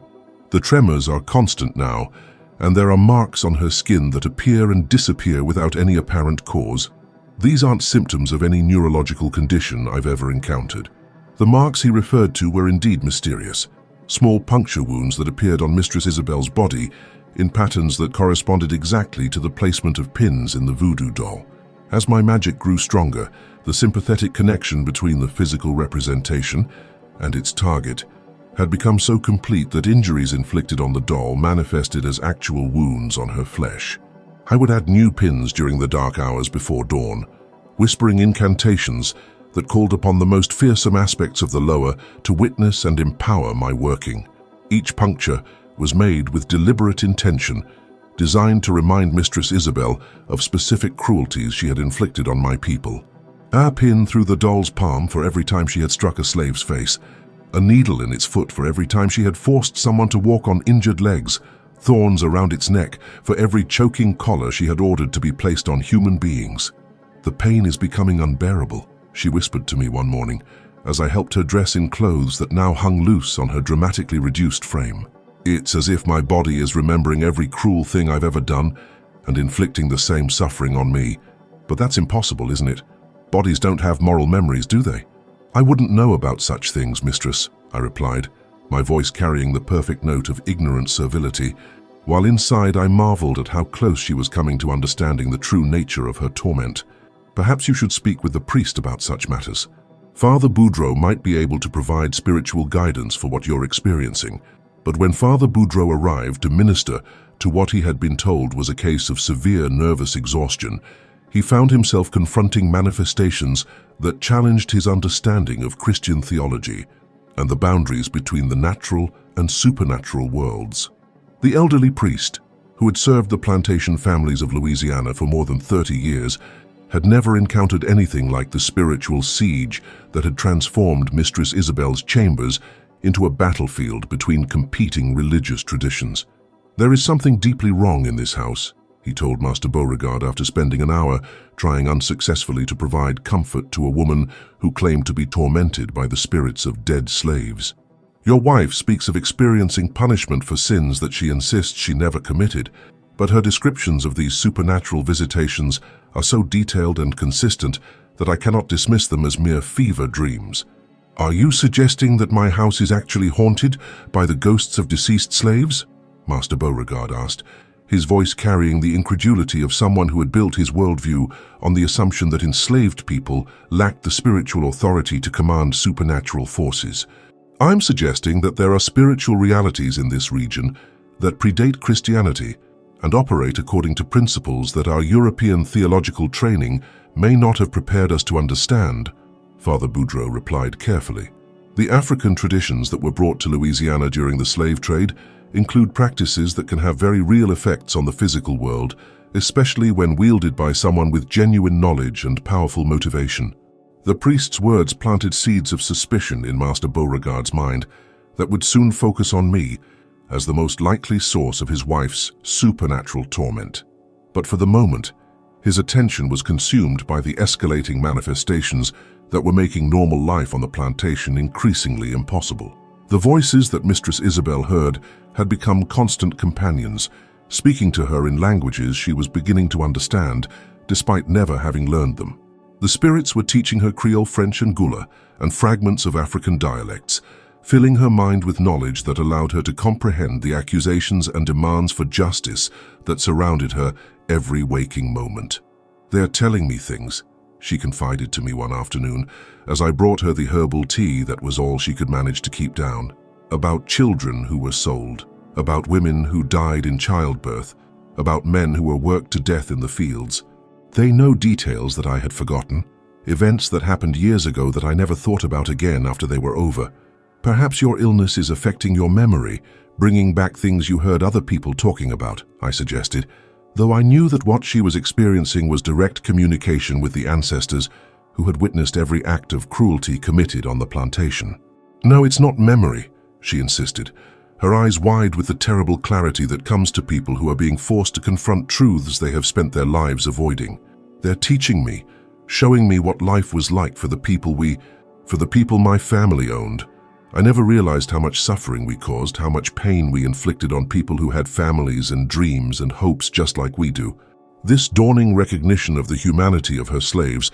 "The tremors are constant now, and there are marks on her skin that appear and disappear without any apparent cause. These aren't symptoms of any neurological condition I've ever encountered." The marks he referred to were indeed mysterious, small puncture wounds that appeared on Mistress Isabel's body in patterns that corresponded exactly to the placement of pins in the Voodoo doll. As my magic grew stronger, the sympathetic connection between the physical representation and its target had become so complete that injuries inflicted on the doll manifested as actual wounds on her flesh. I would add new pins during the dark hours before dawn, whispering incantations that called upon the most fearsome aspects of the lower to witness and empower my working. Each puncture was made with deliberate intention, designed to remind Mistress Isabel of specific cruelties she had inflicted on my people. A pin through the doll's palm for every time she had struck a slave's face, a needle in its foot for every time she had forced someone to walk on injured legs, thorns around its neck for every choking collar she had ordered to be placed on human beings. "The pain is becoming unbearable," she whispered to me one morning, as I helped her dress in clothes that now hung loose on her dramatically reduced frame. "It's as if my body is remembering every cruel thing I've ever done and inflicting the same suffering on me. But that's impossible, isn't it? Bodies don't have moral memories, do they?" "I wouldn't know about such things, Mistress," I replied, my voice carrying the perfect note of ignorant servility, while inside I marveled at how close she was coming to understanding the true nature of her torment. "Perhaps you should speak with the priest about such matters." Father Boudreau might be able to provide spiritual guidance for what you're experiencing, but when Father Boudreau arrived to minister to what he had been told was a case of severe nervous exhaustion, he found himself confronting manifestations that challenged his understanding of Christian theology and the boundaries between the natural and supernatural worlds. The elderly priest, who had served the plantation families of Louisiana for more than 30 years, had never encountered anything like the spiritual siege that had transformed Mistress Isabel's chambers into a battlefield between competing religious traditions. "There is something deeply wrong in this house," he told Master Beauregard after spending an hour trying unsuccessfully to provide comfort to a woman who claimed to be tormented by the spirits of dead slaves. "Your wife speaks of experiencing punishment for sins that she insists she never committed, but her descriptions of these supernatural visitations are so detailed and consistent that I cannot dismiss them as mere fever dreams. Are you suggesting that my house is actually haunted by the ghosts of deceased slaves?" Master Beauregard asked, his voice carrying the incredulity of someone who had built his worldview on the assumption that enslaved people lacked the spiritual authority to command supernatural forces. "I'm suggesting that there are spiritual realities in this region that predate Christianity and operate according to principles that our European theological training may not have prepared us to understand," Father Boudreau replied carefully. "The African traditions that were brought to Louisiana during the slave trade include practices that can have very real effects on the physical world, especially when wielded by someone with genuine knowledge and powerful motivation." The priest's words planted seeds of suspicion in Master Beauregard's mind that would soon focus on me as the most likely source of his wife's supernatural torment. But for the moment, his attention was consumed by the escalating manifestations that were making normal life on the plantation increasingly impossible. The voices that Mistress Isabel heard had become constant companions, speaking to her in languages she was beginning to understand, despite never having learned them. The spirits were teaching her Creole French and Gula and fragments of African dialects, filling her mind with knowledge that allowed her to comprehend the accusations and demands for justice that surrounded her every waking moment. "They're telling me things," she confided to me one afternoon as I brought her the herbal tea that was all she could manage to keep down, about children who were sold, about women who died in childbirth, about men who were worked to death in the fields. They know details that I had forgotten, events that happened years ago that I never thought about again after they were over. "Perhaps your illness is affecting your memory, bringing back things you heard other people talking about," I suggested, though I knew that what she was experiencing was direct communication with the ancestors who had witnessed every act of cruelty committed on the plantation. "No, it's not memory," she insisted, her eyes wide with the terrible clarity that comes to people who are being forced to confront truths they have spent their lives avoiding. "They're teaching me, showing me what life was like for the people my family owned. I never realized how much suffering we caused, how much pain we inflicted on people who had families and dreams and hopes just like we do." This dawning recognition of the humanity of her slaves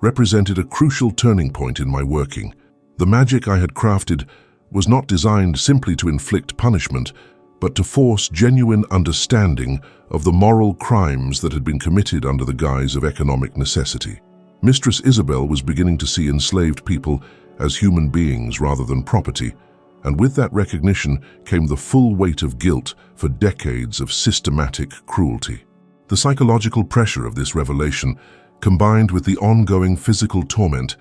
represented a crucial turning point in my working. The magic I had crafted was not designed simply to inflict punishment, but to force genuine understanding of the moral crimes that had been committed under the guise of economic necessity. Mistress Isabel was beginning to see enslaved people as human beings rather than property, and with that recognition came the full weight of guilt for decades of systematic cruelty. The psychological pressure of this revelation, combined with the ongoing physical torment,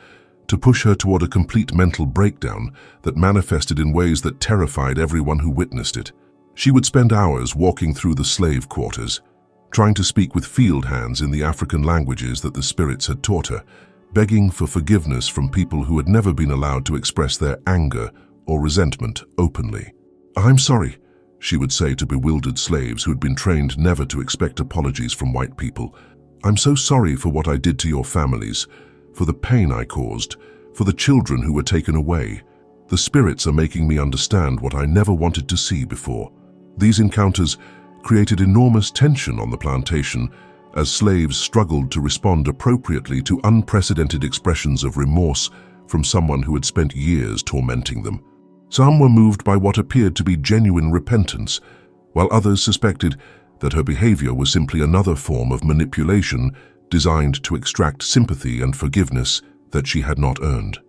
to push her toward a complete mental breakdown that manifested in ways that terrified everyone who witnessed it. She would spend hours walking through the slave quarters, trying to speak with field hands in the African languages that the spirits had taught her, begging for forgiveness from people who had never been allowed to express their anger or resentment openly. "I'm sorry," she would say to bewildered slaves who had been trained never to expect apologies from white people. "I'm so sorry for what I did to your families, for the pain I caused, for the children who were taken away. The spirits are making me understand what I never wanted to see before." These encounters created enormous tension on the plantation as slaves struggled to respond appropriately to unprecedented expressions of remorse from someone who had spent years tormenting them. Some were moved by what appeared to be genuine repentance, while others suspected that her behavior was simply another form of manipulation designed to extract sympathy and forgiveness that she had not earned.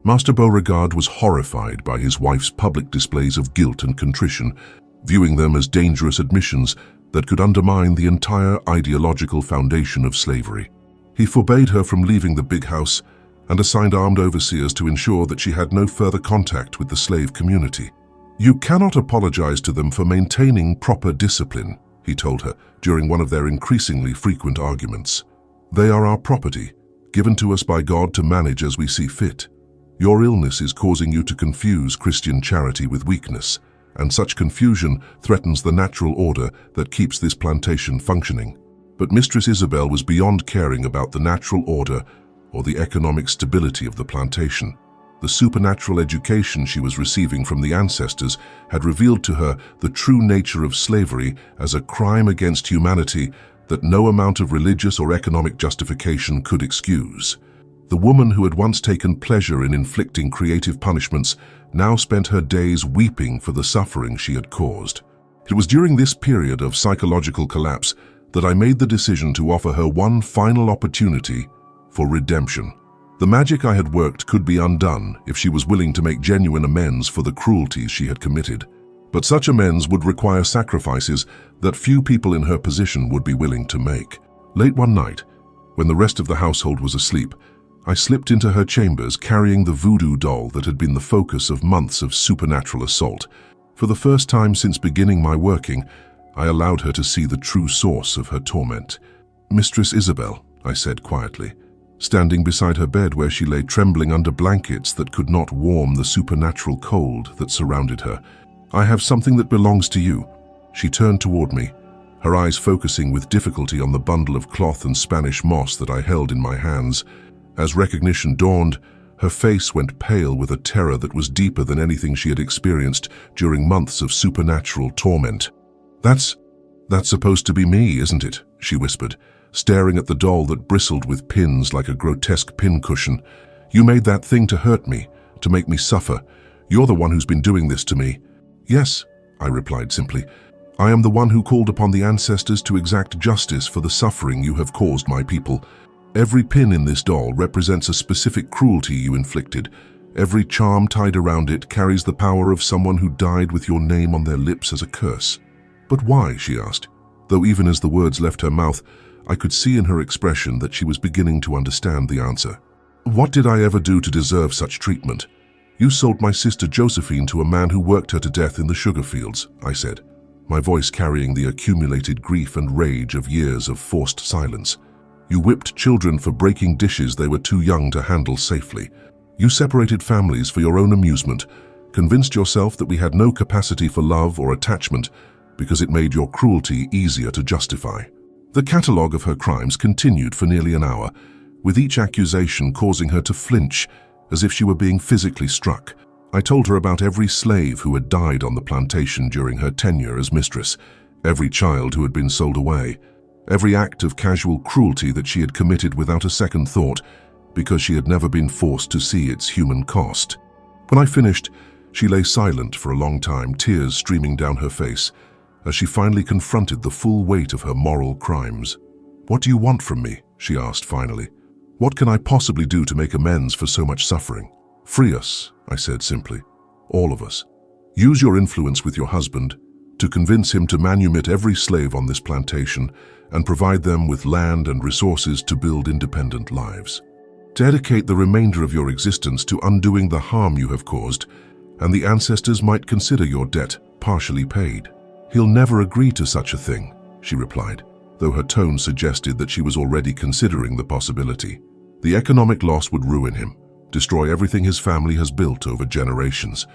Master Beauregard was horrified by his wife's public displays of guilt and contrition, viewing them as dangerous admissions that could undermine the entire ideological foundation of slavery. He forbade her from leaving the big house and assigned armed overseers to ensure that she had no further contact with the slave community. "You cannot apologize to them for maintaining proper discipline," he told her during one of their increasingly frequent arguments. "They are our property, given to us by God to manage as we see fit. Your illness is causing you to confuse Christian charity with weakness, and such confusion threatens the natural order that keeps this plantation functioning." But Mistress Isabel was beyond caring about the natural order or the economic stability of the plantation. The supernatural education she was receiving from the ancestors had revealed to her the true nature of slavery as a crime against humanity that no amount of religious or economic justification could excuse. The woman who had once taken pleasure in inflicting creative punishments now spent her days weeping for the suffering she had caused. It was during this period of psychological collapse that I made the decision to offer her one final opportunity for redemption. The magic I had worked could be undone if she was willing to make genuine amends for the cruelties she had committed. But such amends would require sacrifices that few people in her position would be willing to make. Late one night, when the rest of the household was asleep, I slipped into her chambers carrying the voodoo doll that had been the focus of months of supernatural assault. For the first time since beginning my working, I allowed her to see the true source of her torment. "Mistress Isabel," I said quietly, standing beside her bed where she lay trembling under blankets that could not warm the supernatural cold that surrounded her. "I have something that belongs to you." She turned toward me, her eyes focusing with difficulty on the bundle of cloth and Spanish moss that I held in my hands. As recognition dawned, her face went pale with a terror that was deeper than anything she had experienced during months of supernatural torment. That's supposed to be me, isn't it?" she whispered, staring at the doll that bristled with pins like a grotesque pincushion. "You made that thing to hurt me, to make me suffer. You're the one who's been doing this to me." "Yes," I replied simply. "I am the one who called upon the ancestors to exact justice for the suffering you have caused my people. Every pin in this doll represents a specific cruelty you inflicted. Every charm tied around it carries the power of someone who died with your name on their lips as a curse." "But why?" she asked, though even as the words left her mouth, I could see in her expression that she was beginning to understand the answer. "What did I ever do to deserve such treatment? You sold my sister Josephine to a man who worked her to death in the sugar fields," I said, my voice carrying the accumulated grief and rage of years of forced silence. "You whipped children for breaking dishes they were too young to handle safely. You separated families for your own amusement, convinced yourself that we had no capacity for love or attachment because it made your cruelty easier to justify." The catalogue of her crimes continued for nearly an hour, with each accusation causing her to flinch as if she were being physically struck. I told her about every slave who had died on the plantation during her tenure as mistress, every child who had been sold away, every act of casual cruelty that she had committed without a second thought because she had never been forced to see its human cost. When I finished, she lay silent for a long time, tears streaming down her face, as she finally confronted the full weight of her moral crimes. "What do you want from me?" she asked finally. "What can I possibly do to make amends for so much suffering?" "Free us," I said simply. "All of us. Use your influence with your husband to convince him to manumit every slave on this plantation and provide them with land and resources to build independent lives. Dedicate the remainder of your existence to undoing the harm you have caused, and the ancestors might consider your debt partially paid." "He'll never agree to such a thing," she replied, though her tone suggested that she was already considering the possibility. "The economic loss would ruin him, destroy everything his family has built over generations.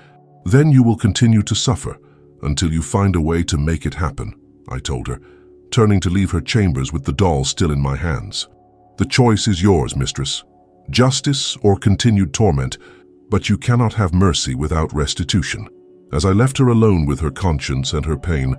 Then you will continue to suffer until you find a way to make it happen," I told her, turning to leave her chambers with the doll still in my hands. "The choice is yours, mistress. Justice or continued torment, but you cannot have mercy without restitution." As I left her alone with her conscience and her pain,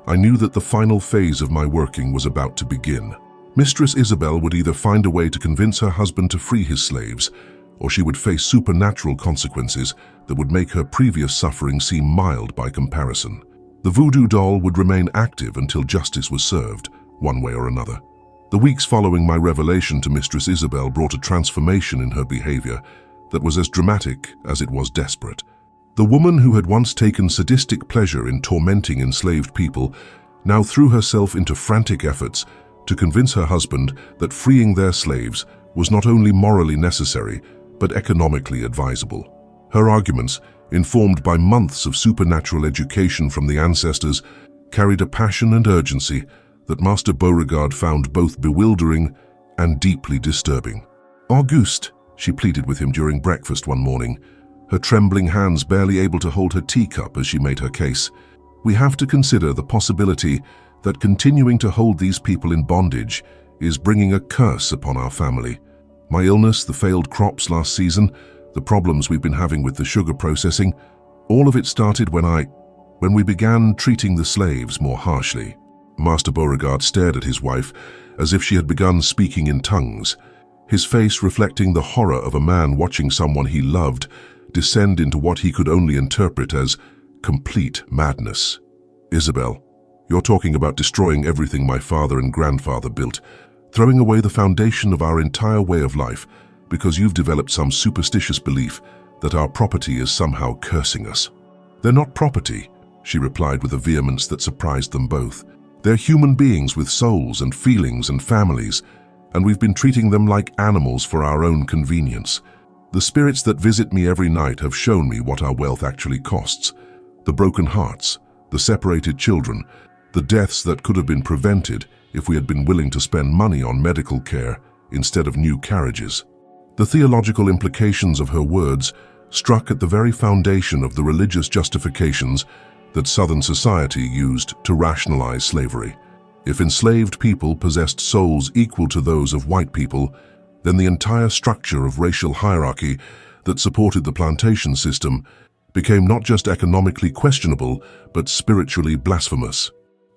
I knew that the final phase of my working was about to begin. Mistress Isabel would either find a way to convince her husband to free his slaves, or she would face supernatural consequences that would make her previous suffering seem mild by comparison. The voodoo doll would remain active until justice was served, one way or another. The weeks following my revelation to Mistress Isabel brought a transformation in her behavior that was as dramatic as it was desperate. The woman who had once taken sadistic pleasure in tormenting enslaved people now threw herself into frantic efforts to convince her husband that freeing their slaves was not only morally necessary, but economically advisable. Her arguments, informed by months of supernatural education from the ancestors, carried a passion and urgency that Master Beauregard found both bewildering and deeply disturbing. "Auguste," she pleaded with him during breakfast one morning, her trembling hands barely able to hold her teacup as she made her case. "We have to consider the possibility that continuing to hold these people in bondage is bringing a curse upon our family. My illness, the failed crops last season, the problems we've been having with the sugar processing, all of it started when we began treating the slaves more harshly." Master Beauregard stared at his wife as if she had begun speaking in tongues, his face reflecting the horror of a man watching someone he loved descend into what he could only interpret as complete madness. "Isabel, you're talking about destroying everything my father and grandfather built, throwing away the foundation of our entire way of life because you've developed some superstitious belief that our property is somehow cursing us." "They're not property," she replied with a vehemence that surprised them both. "They're human beings with souls and feelings and families, and we've been treating them like animals for our own convenience. The spirits that visit me every night have shown me what our wealth actually costs. The broken hearts, the separated children, the deaths that could have been prevented if we had been willing to spend money on medical care instead of new carriages." The theological implications of her words struck at the very foundation of the religious justifications that Southern society used to rationalize slavery. If enslaved people possessed souls equal to those of white people, then the entire structure of racial hierarchy that supported the plantation system became not just economically questionable, but spiritually blasphemous.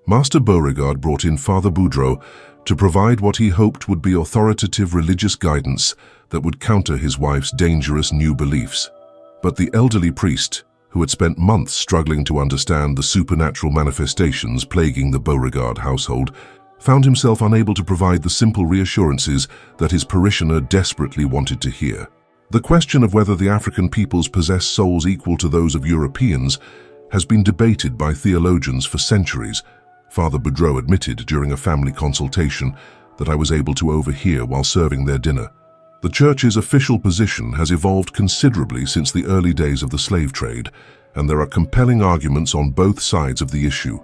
Master Beauregard brought in Father Boudreau to provide what he hoped would be authoritative religious guidance that would counter his wife's dangerous new beliefs. But the elderly priest, who had spent months struggling to understand the supernatural manifestations plaguing the Beauregard household, found himself unable to provide the simple reassurances that his parishioner desperately wanted to hear. The question of whether the African peoples possess souls equal to those of Europeans has been debated by theologians for centuries, Father Boudreau admitted during a family consultation that I was able to overhear while serving their dinner. The Church's official position has evolved considerably since the early days of the slave trade, and there are compelling arguments on both sides of the issue.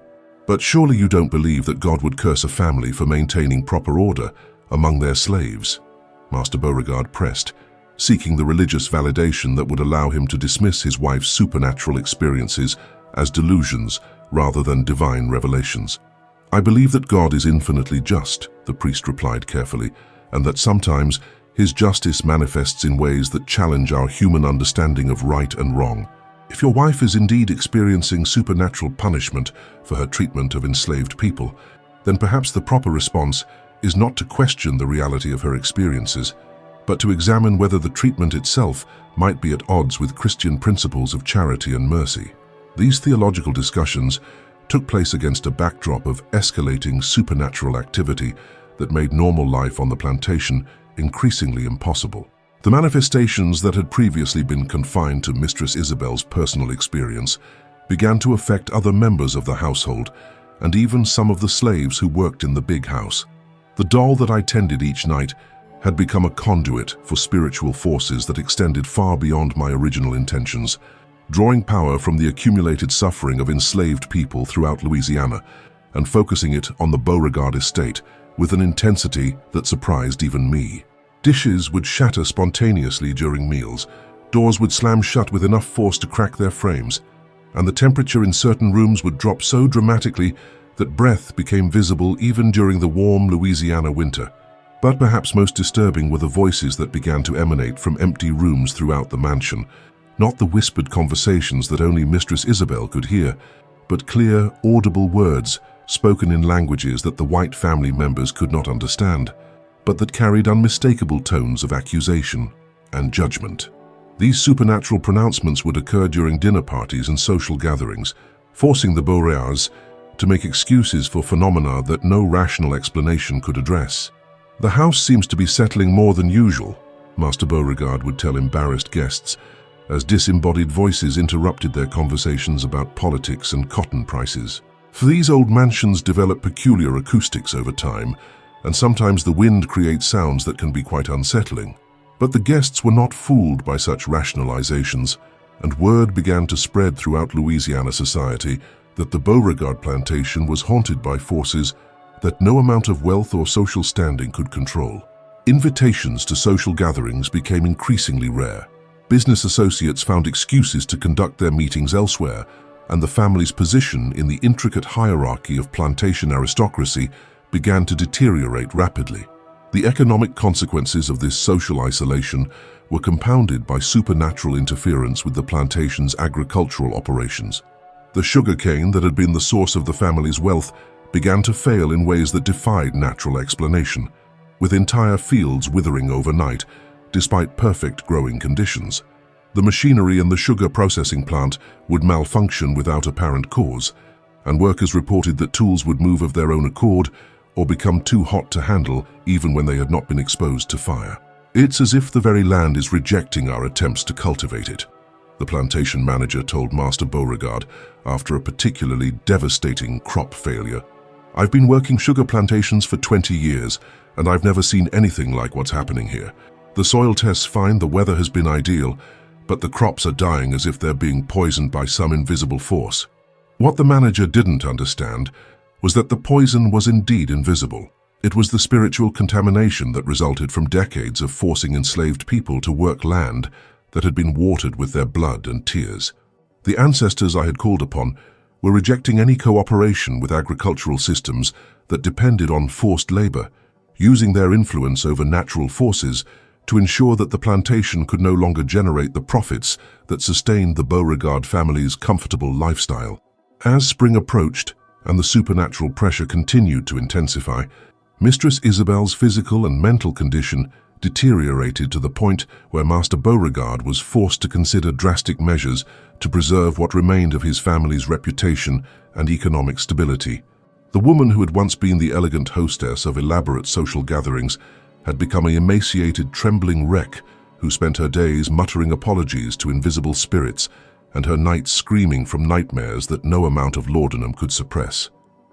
But surely you don't believe that God would curse a family for maintaining proper order among their slaves? Master Beauregard pressed, seeking the religious validation that would allow him to dismiss his wife's supernatural experiences as delusions rather than divine revelations. "I believe that God is infinitely just," the priest replied carefully, "and that sometimes his justice manifests in ways that challenge our human understanding of right and wrong. If your wife is indeed experiencing supernatural punishment for her treatment of enslaved people, then perhaps the proper response is not to question the reality of her experiences, but to examine whether the treatment itself might be at odds with Christian principles of charity and mercy." These theological discussions took place against a backdrop of escalating supernatural activity that made normal life on the plantation increasingly impossible. The manifestations that had previously been confined to Mistress Isabel's personal experience began to affect other members of the household and even some of the slaves who worked in the big house. The doll that I tended each night had become a conduit for spiritual forces that extended far beyond my original intentions, drawing power from the accumulated suffering of enslaved people throughout Louisiana and focusing it on the Beauregard estate with an intensity that surprised even me. Dishes would shatter spontaneously during meals, doors would slam shut with enough force to crack their frames, and the temperature in certain rooms would drop so dramatically that breath became visible even during the warm Louisiana winter. But perhaps most disturbing were the voices that began to emanate from empty rooms throughout the mansion, not the whispered conversations that only Mistress Isabel could hear, but clear, audible words spoken in languages that the white family members could not understand, but that carried unmistakable tones of accusation and judgment. These supernatural pronouncements would occur during dinner parties and social gatherings, forcing the Beauregards to make excuses for phenomena that no rational explanation could address. The house seems to be settling more than usual, Master Beauregard would tell embarrassed guests, as disembodied voices interrupted their conversations about politics and cotton prices. For these old mansions develop peculiar acoustics over time, and sometimes the wind creates sounds that can be quite unsettling. But the guests were not fooled by such rationalizations, and word began to spread throughout Louisiana society that the Beauregard plantation was haunted by forces that no amount of wealth or social standing could control. Invitations to social gatherings became increasingly rare. Business associates found excuses to conduct their meetings elsewhere, and the family's position in the intricate hierarchy of plantation aristocracy began to deteriorate rapidly. The economic consequences of this social isolation were compounded by supernatural interference with the plantation's agricultural operations. The sugarcane that had been the source of the family's wealth began to fail in ways that defied natural explanation, with entire fields withering overnight, despite perfect growing conditions. The machinery in the sugar processing plant would malfunction without apparent cause, and workers reported that tools would move of their own accord or become too hot to handle even when they had not been exposed to fire. It's as if the very land is rejecting our attempts to cultivate it, the plantation manager told Master Beauregard after a particularly devastating crop failure. I've been working sugar plantations for 20 years, and I've never seen anything like what's happening here. The soil tests find the weather has been ideal, but the crops are dying as if they're being poisoned by some invisible force. What the manager didn't understand was that the poison was indeed invisible. It was the spiritual contamination that resulted from decades of forcing enslaved people to work land that had been watered with their blood and tears. The ancestors I had called upon were rejecting any cooperation with agricultural systems that depended on forced labor, using their influence over natural forces to ensure that the plantation could no longer generate the profits that sustained the Beauregard family's comfortable lifestyle. As spring approached and the supernatural pressure continued to intensify, Mistress Isabel's physical and mental condition deteriorated to the point where Master Beauregard was forced to consider drastic measures to preserve what remained of his family's reputation and economic stability. The woman who had once been the elegant hostess of elaborate social gatherings had become an emaciated, trembling wreck who spent her days muttering apologies to invisible spirits and her nights screaming from nightmares that no amount of laudanum could suppress.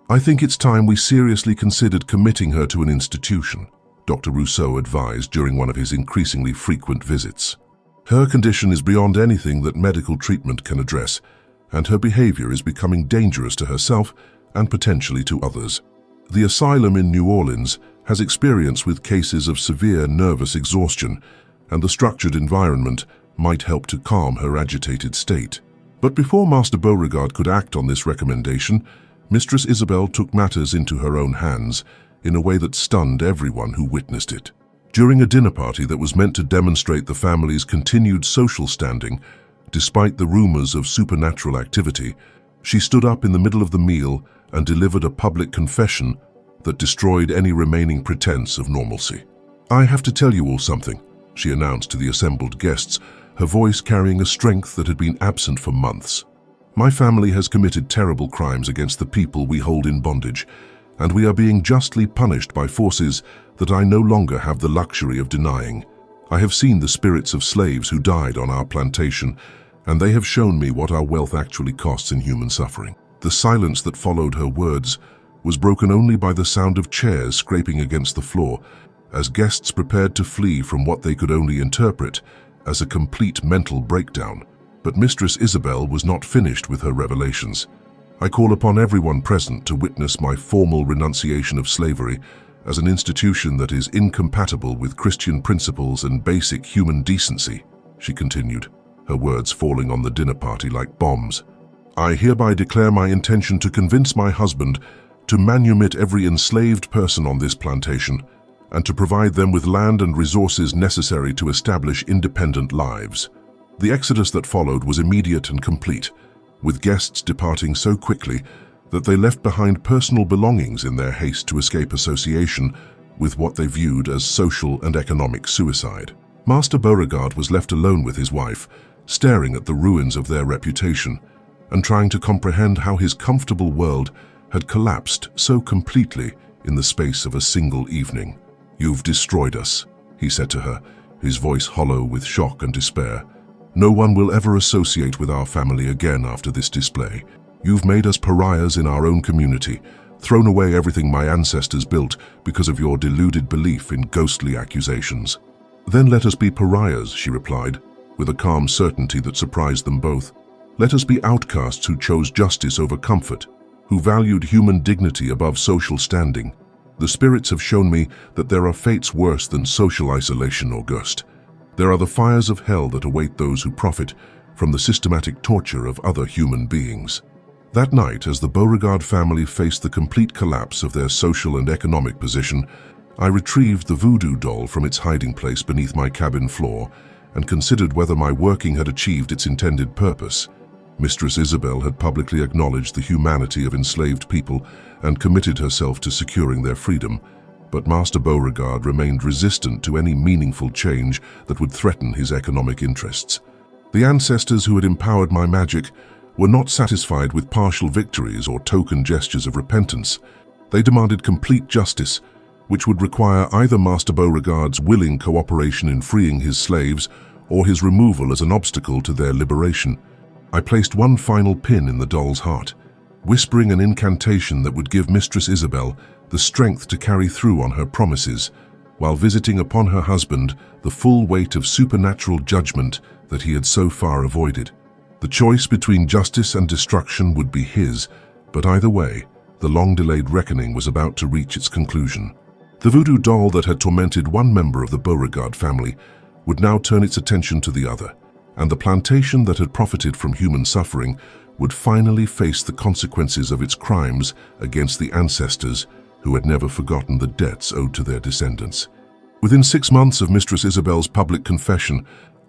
I think it's time we seriously considered committing her to an institution, Dr. Rousseau advised during one of his increasingly frequent visits. Her condition is beyond anything that medical treatment can address, and her behavior is becoming dangerous to herself and potentially to others. The asylum in New Orleans has experience with cases of severe nervous exhaustion, and the structured environment might help to calm her agitated state. But before Master Beauregard could act on this recommendation, Mistress Isabel took matters into her own hands in a way that stunned everyone who witnessed it. During a dinner party that was meant to demonstrate the family's continued social standing, despite the rumors of supernatural activity, she stood up in the middle of the meal and delivered a public confession that destroyed any remaining pretense of normalcy. "I have to tell you all something," she announced to the assembled guests, her voice carrying a strength that had been absent for months. "My family has committed terrible crimes against the people we hold in bondage, and we are being justly punished by forces that I no longer have the luxury of denying. I have seen the spirits of slaves who died on our plantation, and they have shown me what our wealth actually costs in human suffering." The silence that followed her words was broken only by the sound of chairs scraping against the floor, as guests prepared to flee from what they could only interpret as a complete mental breakdown. But Mistress Isabel was not finished with her revelations. "I call upon everyone present to witness my formal renunciation of slavery as an institution that is incompatible with Christian principles and basic human decency," she continued, her words falling on the dinner party like bombs. "I hereby declare my intention to convince my husband to manumit every enslaved person on this plantation and to provide them with land and resources necessary to establish independent lives." The exodus that followed was immediate and complete, with guests departing so quickly that they left behind personal belongings in their haste to escape association with what they viewed as social and economic suicide. Master Beauregard was left alone with his wife, staring at the ruins of their reputation and trying to comprehend how his comfortable world had collapsed so completely in the space of a single evening. "You've destroyed us," he said to her, his voice hollow with shock and despair. "No one will ever associate with our family again after this display. You've made us pariahs in our own community, thrown away everything my ancestors built because of your deluded belief in ghostly accusations." "Then let us be pariahs," she replied, with a calm certainty that surprised them both. "Let us be outcasts who chose justice over comfort, who valued human dignity above social standing. The spirits have shown me that there are fates worse than social isolation or ghost. There are the fires of hell that await those who profit from the systematic torture of other human beings." That night, as the Beauregard family faced the complete collapse of their social and economic position, I retrieved the voodoo doll from its hiding place beneath my cabin floor and considered whether my working had achieved its intended purpose. Mistress Isabel had publicly acknowledged the humanity of enslaved people and committed herself to securing their freedom, but Master Beauregard remained resistant to any meaningful change that would threaten his economic interests. The ancestors who had empowered my magic were not satisfied with partial victories or token gestures of repentance. They demanded complete justice, which would require either Master Beauregard's willing cooperation in freeing his slaves or his removal as an obstacle to their liberation. I placed one final pin in the doll's heart, whispering an incantation that would give Mistress Isabel the strength to carry through on her promises, while visiting upon her husband the full weight of supernatural judgment that he had so far avoided. The choice between justice and destruction would be his, but either way, the long-delayed reckoning was about to reach its conclusion. The voodoo doll that had tormented one member of the Beauregard family would now turn its attention to the other, and the plantation that had profited from human suffering would finally face the consequences of its crimes against the ancestors who had never forgotten the debts owed to their descendants. Within 6 months of Mistress Isabel's public confession,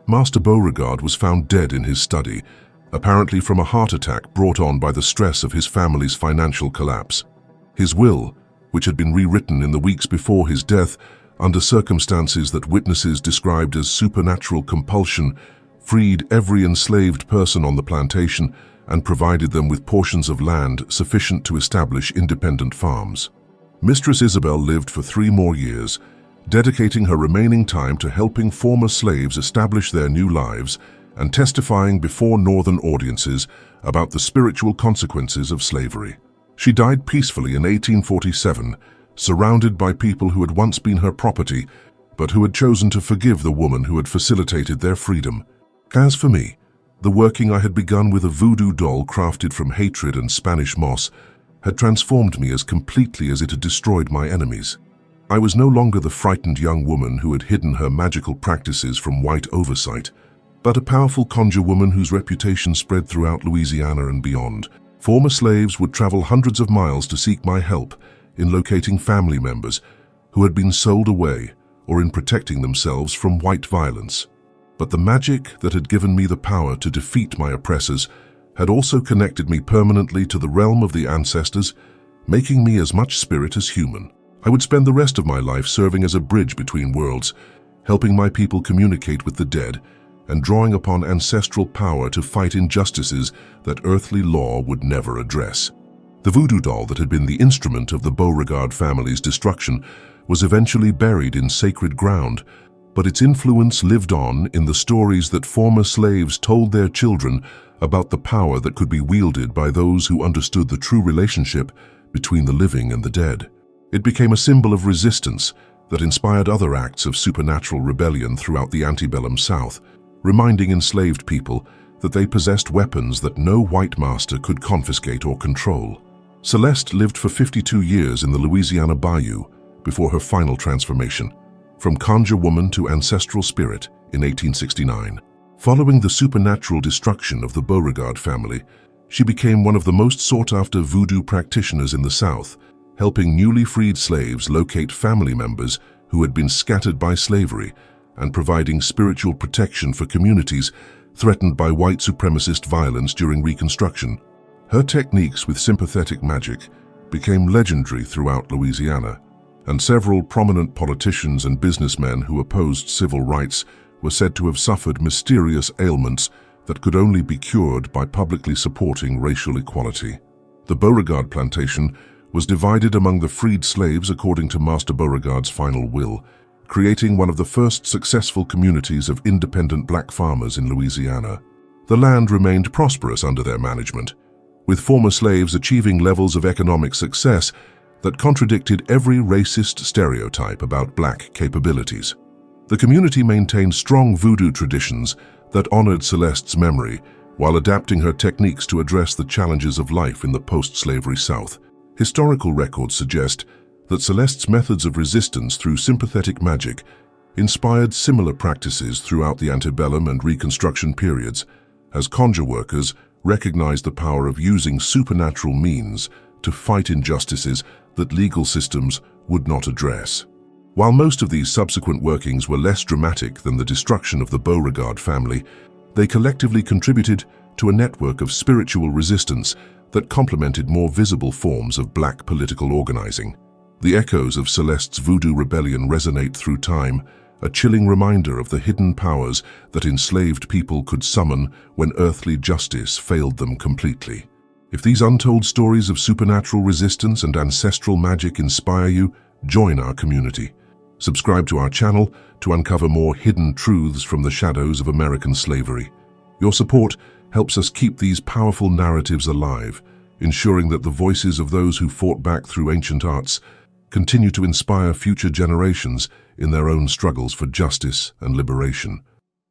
Master Beauregard was found dead in his study, apparently from a heart attack brought on by the stress of his family's financial collapse. His will, which had been rewritten in the weeks before his death under circumstances that witnesses described as supernatural compulsion, freed every enslaved person on the plantation and provided them with portions of land sufficient to establish independent farms. Mistress Isabel lived for 3 more years, dedicating her remaining time to helping former slaves establish their new lives and testifying before Northern audiences about the spiritual consequences of slavery. She died peacefully in 1847, surrounded by people who had once been her property, but who had chosen to forgive the woman who had facilitated their freedom. As for me, the working I had begun with a voodoo doll crafted from hatred and Spanish moss had transformed me as completely as it had destroyed my enemies. I was no longer the frightened young woman who had hidden her magical practices from white oversight, but a powerful conjure woman whose reputation spread throughout Louisiana and beyond. Former slaves would travel hundreds of miles to seek my help in locating family members who had been sold away or in protecting themselves from white violence. But the magic that had given me the power to defeat my oppressors had also connected me permanently to the realm of the ancestors, making me as much spirit as human. I would spend the rest of my life serving as a bridge between worlds, helping my people communicate with the dead, and drawing upon ancestral power to fight injustices that earthly law would never address. The voodoo doll that had been the instrument of the Beauregard family's destruction was eventually buried in sacred ground, but its influence lived on in the stories that former slaves told their children about the power that could be wielded by those who understood the true relationship between the living and the dead. It became a symbol of resistance that inspired other acts of supernatural rebellion throughout the antebellum South, reminding enslaved people that they possessed weapons that no white master could confiscate or control. Celeste lived for 52 years in the Louisiana Bayou before her final transformation, from conjure woman to ancestral spirit in 1869. Following the supernatural destruction of the Beauregard family, she became one of the most sought-after voodoo practitioners in the South, helping newly freed slaves locate family members who had been scattered by slavery and providing spiritual protection for communities threatened by white supremacist violence during Reconstruction. Her techniques with sympathetic magic became legendary throughout Louisiana, and several prominent politicians and businessmen who opposed civil rights were said to have suffered mysterious ailments that could only be cured by publicly supporting racial equality. The Beauregard plantation was divided among the freed slaves according to Master Beauregard's final will, creating one of the first successful communities of independent black farmers in Louisiana. The land remained prosperous under their management, with former slaves achieving levels of economic success that contradicted every racist stereotype about black capabilities. The community maintained strong voodoo traditions that honored Celeste's memory while adapting her techniques to address the challenges of life in the post-slavery South. Historical records suggest that Celeste's methods of resistance through sympathetic magic inspired similar practices throughout the antebellum and Reconstruction periods, as conjure workers recognized the power of using supernatural means to fight injustices that legal systems would not address. While most of these subsequent workings were less dramatic than the destruction of the Beauregard family, they collectively contributed to a network of spiritual resistance that complemented more visible forms of black political organizing. The echoes of Celeste's voodoo rebellion resonate through time, a chilling reminder of the hidden powers that enslaved people could summon when earthly justice failed them completely. If these untold stories of supernatural resistance and ancestral magic inspire you, join our community. Subscribe to our channel to uncover more hidden truths from the shadows of American slavery. Your support helps us keep these powerful narratives alive, ensuring that the voices of those who fought back through ancient arts continue to inspire future generations in their own struggles for justice and liberation.